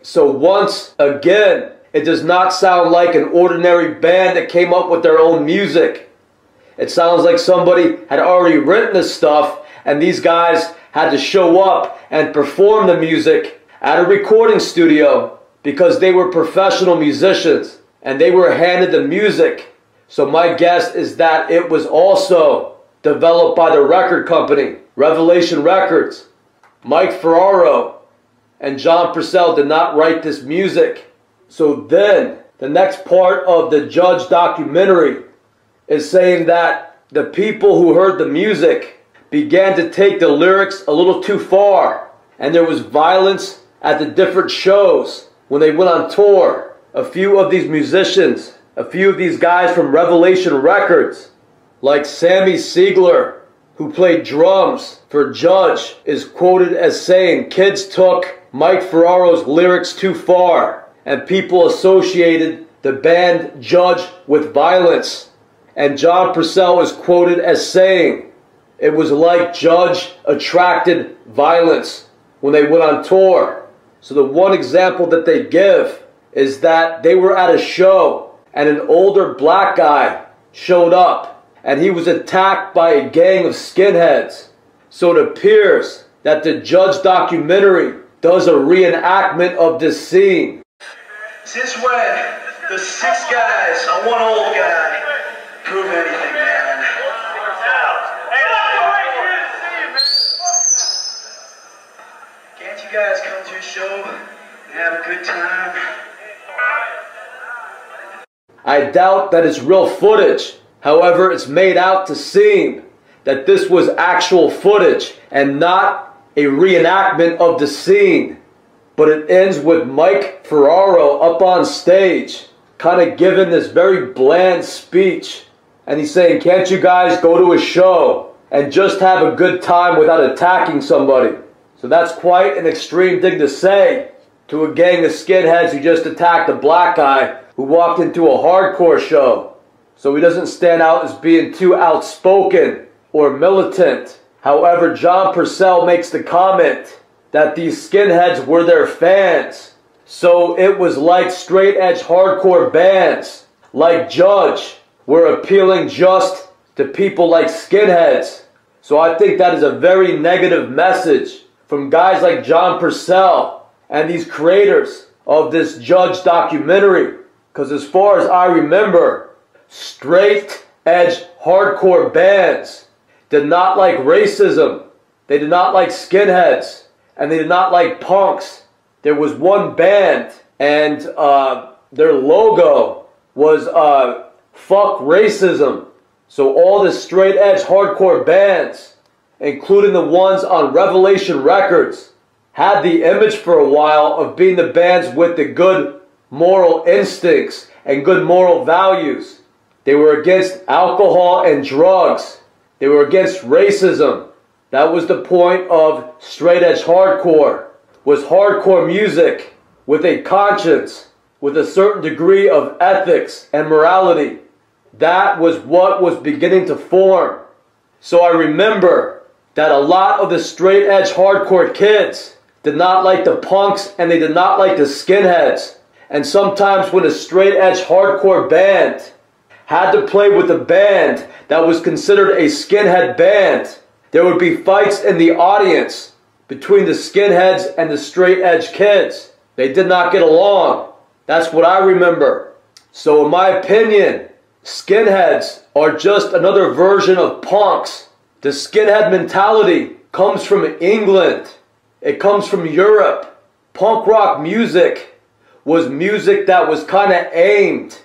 So once again, it does not sound like an ordinary band that came up with their own music. It sounds like somebody had already written this stuff and these guys had to show up and perform the music at a recording studio because they were professional musicians and they were handed the music. So my guess is that it was also developed by the record company, Revelation Records. Mike Ferraro and John Purcell did not write this music. So then, the next part of the Judge documentary is saying that the people who heard the music began to take the lyrics a little too far. And there was violence at the different shows when they went on tour. A few of these musicians, a few of these guys from Revelation Records, like Sammy Siegler, who played drums for Judge, is quoted as saying, "Kids took Mike Ferraro's lyrics too far," and people associated the band Judge with violence. And John Purcell is quoted as saying, it was like Judge attracted violence when they went on tour. So the one example that they give is that they were at a show and an older black guy showed up and he was attacked by a gang of skinheads. So it appears that the Judge documentary does a reenactment of this scene. Since when the six guys on one old guy prove anything, man? Can't you guys come to a show and have a good time? I doubt that it's real footage. However, it's made out to seem that this was actual footage and not a reenactment of the scene. But it ends with Mike Ferraro up on stage, kind of giving this very bland speech. And he's saying, can't you guys go to a show and just have a good time without attacking somebody? So that's quite an extreme thing to say to a gang of skinheads who just attacked a black guy who walked into a hardcore show. So he doesn't stand out as being too outspoken or militant. However, John Purcell makes the comment that these skinheads were their fans. So it was like straight edge hardcore bands like Judge were appealing just to people like skinheads. So I think that is a very negative message from guys like John Purcell and these creators of this Judge documentary. Because as far as I remember, straight edge hardcore bands did not like racism. They did not like skinheads. And they did not like punks. There was one band and their logo was fuck racism. So all the straight edge hardcore bands, including the ones on Revelation Records, had the image for a while of being the bands with the good moral instincts and good moral values. They were against alcohol and drugs. They were against racism. That was the point of straight edge hardcore, was hardcore music with a conscience, with a certain degree of ethics and morality. That was what was beginning to form. So I remember that a lot of the straight edge hardcore kids did not like the punks and they did not like the skinheads. And sometimes when a straight edge hardcore band had to play with a band that was considered a skinhead band, there would be fights in the audience between the skinheads and the straight edge kids. They did not get along. That's what I remember. So in my opinion, skinheads are just another version of punks. The skinhead mentality comes from England. It comes from Europe. Punk rock music was music that was kind of aimed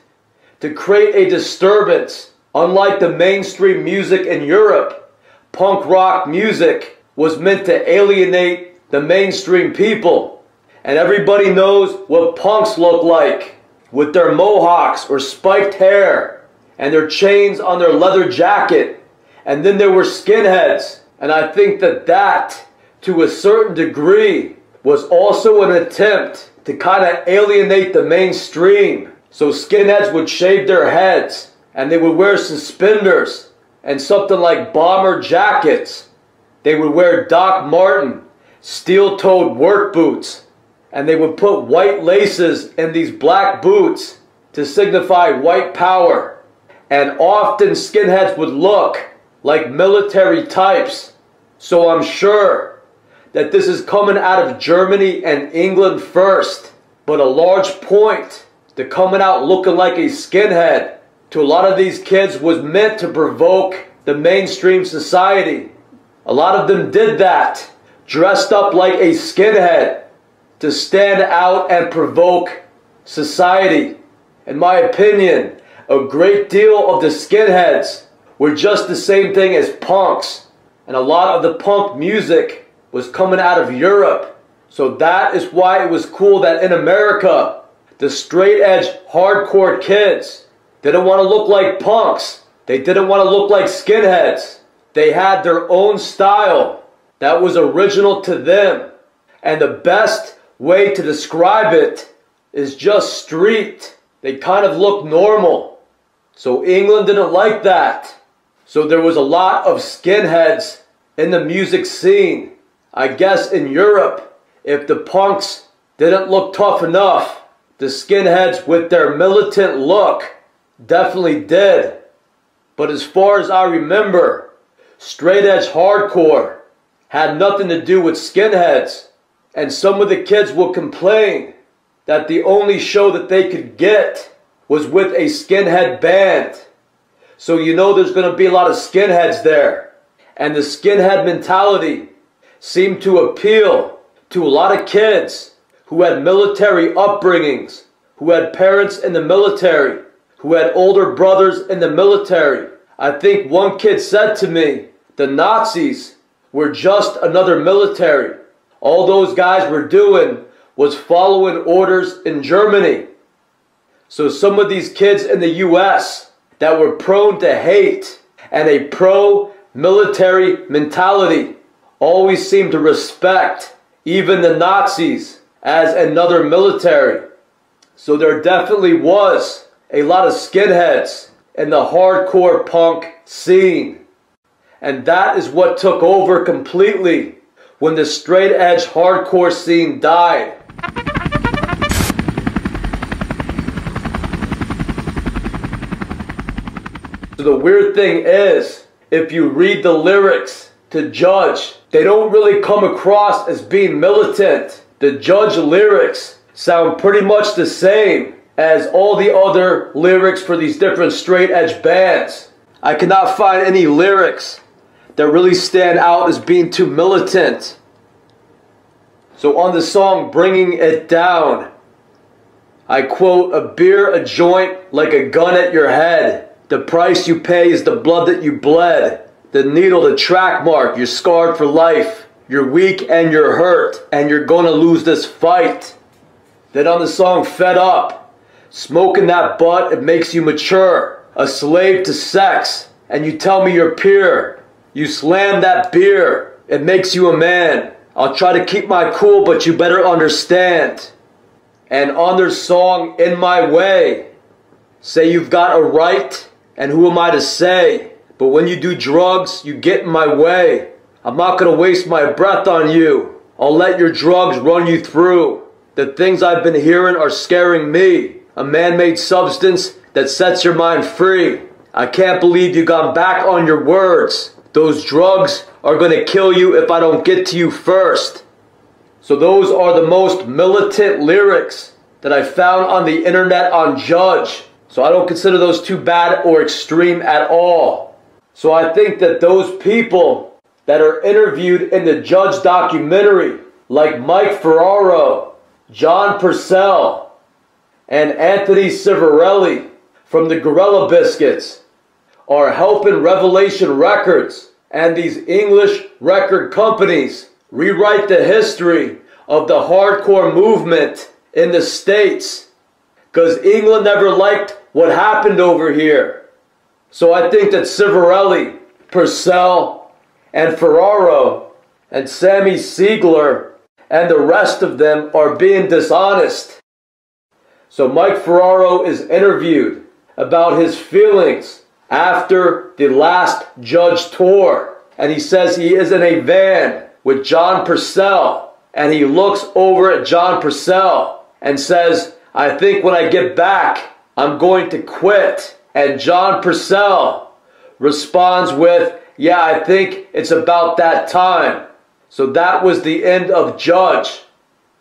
to create a disturbance. Unlike the mainstream music in Europe, punk rock music was meant to alienate the mainstream people. And everybody knows what punks look like, with their mohawks or spiked hair and their chains on their leather jacket. And then there were skinheads. And I think that to a certain degree was also an attempt to kind of alienate the mainstream. So skinheads would shave their heads and they would wear suspenders and something like bomber jackets. They would wear Doc Marten steel-toed work boots, and they would put white laces in these black boots to signify white power. And often skinheads would look like military types. So I'm sure that this is coming out of Germany and England first, but a large point to coming out looking like a skinhead to a lot of these kids was meant to provoke the mainstream society. A lot of them did that, dressed up like a skinhead to stand out and provoke society. In my opinion, a great deal of the skinheads were just the same thing as punks. And a lot of the punk music was coming out of Europe. So that is why it was cool that in America, the straight edge hardcore kids didn't want to look like punks. They didn't want to look like skinheads. They had their own style that was original to them. And the best way to describe it is just street. They kind of look normal. So England didn't like that. So there was a lot of skinheads in the music scene. I guess in Europe, if the punks didn't look tough enough, the skinheads with their militant look definitely did. But as far as I remember, straight edge hardcore had nothing to do with skinheads. And some of the kids will complain that the only show that they could get was with a skinhead band. So you know there's going to be a lot of skinheads there. And the skinhead mentality seemed to appeal to a lot of kids who had military upbringings, who had parents in the military, who had older brothers in the military. I think one kid said to me, the Nazis were just another military. All those guys were doing was following orders in Germany. So some of these kids in the US that were prone to hate and a pro-military mentality always seemed to respect even the Nazis as another military. So there definitely was a lot of skinheads in the hardcore punk scene. And that is what took over completely when the straight edge hardcore scene died. So the weird thing is, if you read the lyrics to Judge, they don't really come across as being militant. The Judge lyrics sound pretty much the same as all the other lyrics for these different straight edge bands. I cannot find any lyrics that really stand out as being too militant. So on the song Bringing It Down, I quote, "A beer, a joint, like a gun at your head. The price you pay is the blood that you bled. The needle, the track mark, you're scarred for life. You're weak and you're hurt, and you're gonna lose this fight." Then on the song Fed Up, "Smoking that butt, it makes you mature. A slave to sex, and you tell me you're pure. You slam that beer, it makes you a man. I'll try to keep my cool, but you better understand." And on their song In My Way, "Say you've got a right, and who am I to say? But when you do drugs, you get in my way. I'm not gonna waste my breath on you. I'll let your drugs run you through. The things I've been hearing are scaring me. A man-made substance that sets your mind free. I can't believe you got back on your words. Those drugs are gonna kill you if I don't get to you first." So those are the most militant lyrics that I found on the internet on Judge. So I don't consider those too bad or extreme at all. So I think that those people that are interviewed in the Judge documentary, like Mike Ferraro, John Purcell, and Anthony Civarelli from the Gorilla Biscuits, are helping Revelation Records and these English record companies rewrite the history of the hardcore movement in the States. Because England never liked what happened over here. So I think that Civarelli, Purcell, and Ferraro, and Sammy Siegler, and the rest of them are being dishonest. So Mike Ferraro is interviewed about his feelings after the last Judge tour. And he says he is in a van with John Purcell. And he looks over at John Purcell and says, "I think when I get back, I'm going to quit." And John Purcell responds with, "Yeah, I think it's about that time." So that was the end of Judge.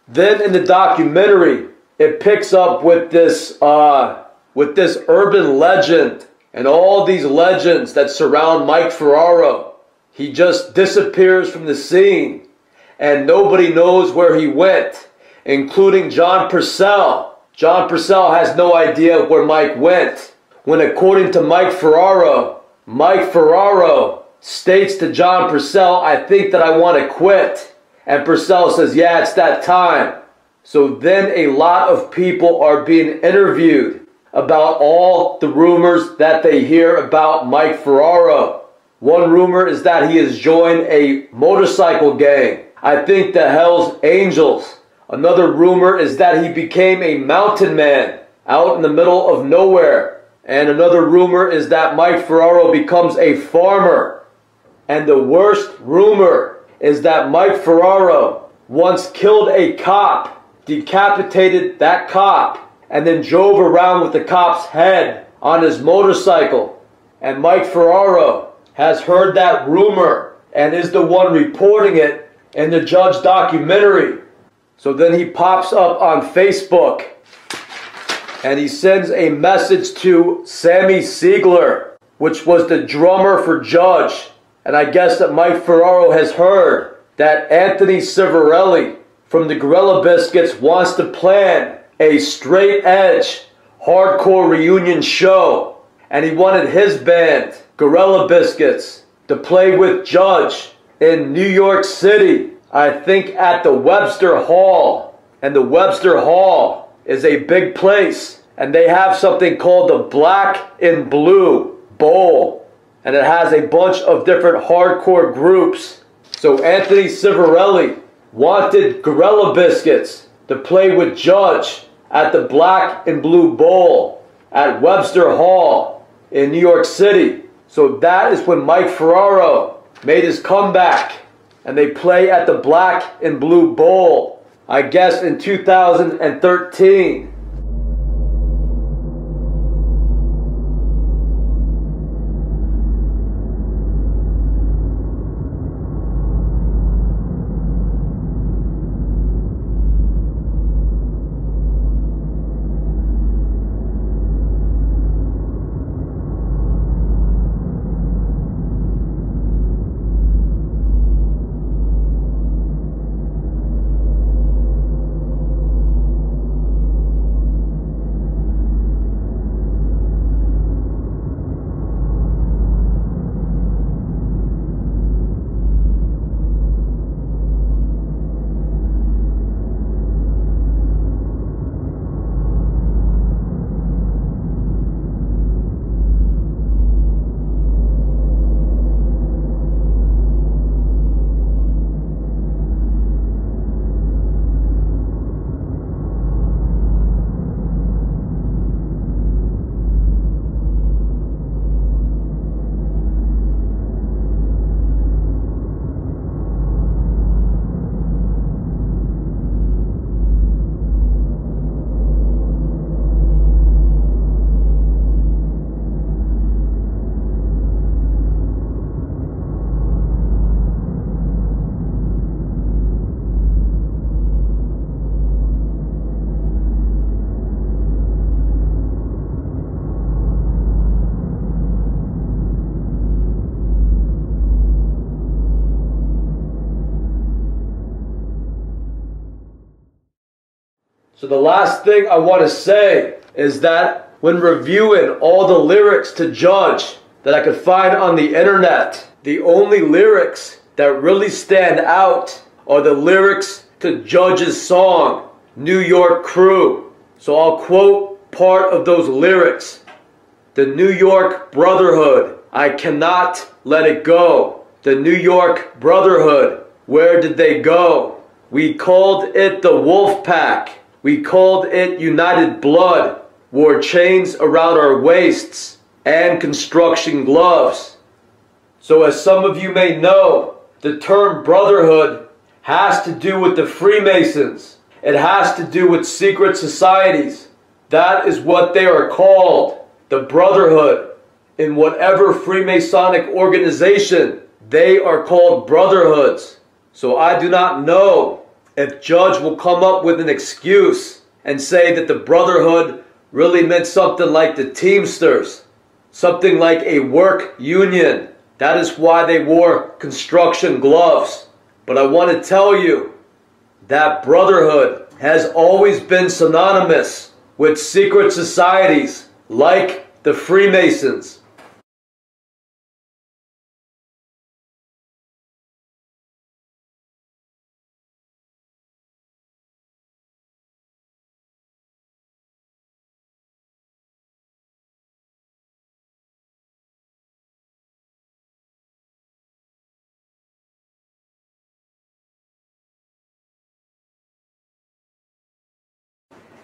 Then in the documentary, it picks up with this urban legend and all these legends that surround Mike Ferraro. He just disappears from the scene and nobody knows where he went, including John Purcell. John Purcell has no idea where Mike went, when according to Mike Ferraro states to John Purcell, "I think that I want to quit." And Purcell says, "Yeah, it's that time." So then a lot of people are being interviewed about all the rumors that they hear about Mike Ferraro. One rumor is that he has joined a motorcycle gang, I think the Hells Angels. Another rumor is that he became a mountain man out in the middle of nowhere. And another rumor is that Mike Ferraro becomes a farmer. And the worst rumor is that Mike Ferraro once killed a cop, decapitated that cop, and then drove around with the cop's head on his motorcycle. And Mike Ferraro has heard that rumor and is the one reporting it in the Judge documentary. So then he pops up on Facebook and he sends a message to Sammy Siegler, which was the drummer for Judge. And I guess that Mike Ferraro has heard that Anthony Civarelli from the Gorilla Biscuits wants to plan a straight edge hardcore reunion show. And he wanted his band, Gorilla Biscuits, to play with Judge in New York City, I think at the Webster Hall. And the Webster Hall is a big place And they have something called the Black and Blue Bowl. And it has a bunch of different hardcore groups. So Anthony Civarelli wanted Gorilla Biscuits to play with Judge at the Black and Blue Bowl at Webster Hall in New York City. So that is when Mike Ferraro made his comeback. And they play at the Black and Blue Bowl, I guess in 2013. So the last thing I want to say is that when reviewing all the lyrics to Judge that I could find on the internet, the only lyrics that really stand out are the lyrics to Judge's song, New York Crew. So I'll quote part of those lyrics. The New York Brotherhood, I cannot let it go. The New York Brotherhood, where did they go? We called it the Wolf Pack. We called it United Blood, wore chains around our waists, and construction gloves. So as some of you may know, the term brotherhood has to do with the Freemasons. It has to do with secret societies. That is what they are called, the brotherhood. In whatever Freemasonic organization, they are called brotherhoods. So I do not know if Judge will come up with an excuse and say that the Brotherhood really meant something like the Teamsters, something like a work union. That is why they wore construction gloves. But I want to tell you that Brotherhood has always been synonymous with secret societies like the Freemasons.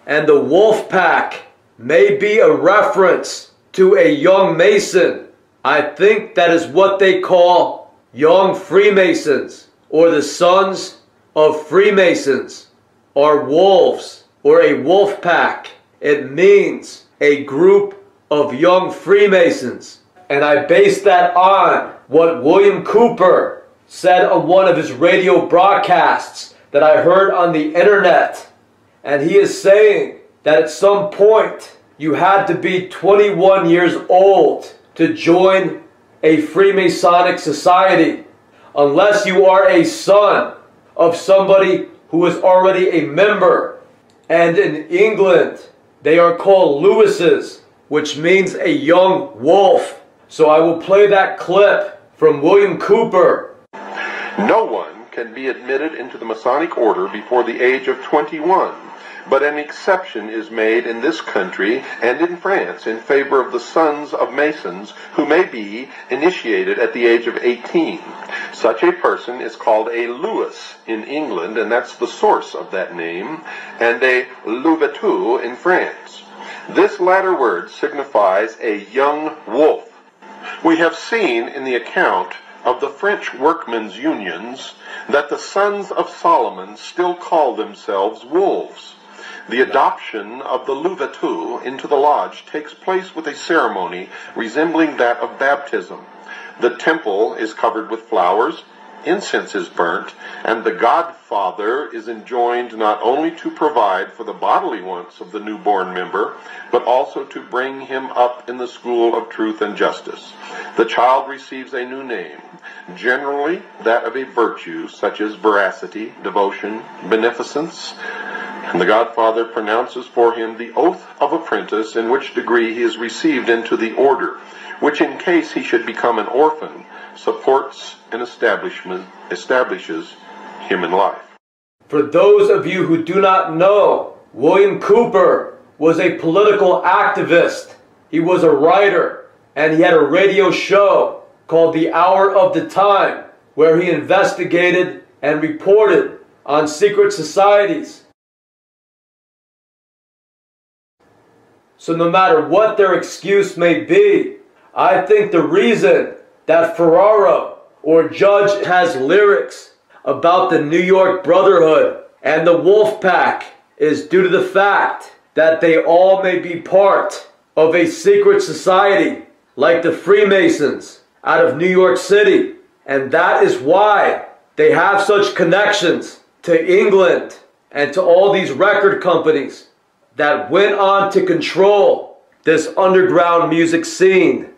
And the Wolf Pack may be a reference to a young Mason. I think that is what they call young Freemasons, or the sons of Freemasons, or wolves, or a wolf pack. It means a group of young Freemasons. And I base that on what William Cooper said on one of his radio broadcasts that I heard on the internet. And he is saying that at some point you had to be 21 years old to join a Freemasonic society, unless you are a son of somebody who is already a member. And in England, they are called Lewises, which means a young wolf. So I will play that clip from William Cooper. No one can be admitted into the Masonic order before the age of 21. but an exception is made in this country and in France in favor of the sons of Masons who may be initiated at the age of 18. Such a person is called a Louis in England, and that's the source of that name, and a Louvetou in France. This latter word signifies a young wolf. We have seen in the account of the French workmen's unions that the sons of Solomon still call themselves wolves. The adoption of the Louvetou into the lodge takes place with a ceremony resembling that of baptism. The temple is covered with flowers, incense is burnt, and the godfather is enjoined not only to provide for the bodily wants of the newborn member, but also to bring him up in the school of truth and justice. The child receives a new name, generally that of a virtue such as veracity, devotion, beneficence, and the godfather pronounces for him the oath of apprentice, in which degree he is received into the order, which in case he should become an orphan, supports and establishes him in life. For those of you who do not know, William Cooper was a political activist. He was a writer, and he had a radio show called The Hour of the Time, where he investigated and reported on secret societies. So no matter what their excuse may be, I think the reason that Ferraro or Judge has lyrics about the New York Brotherhood and the Wolf Pack is due to the fact that they all may be part of a secret society like the Freemasons out of New York City. And that is why they have such connections to England and to all these record companies that went on to control this underground music scene.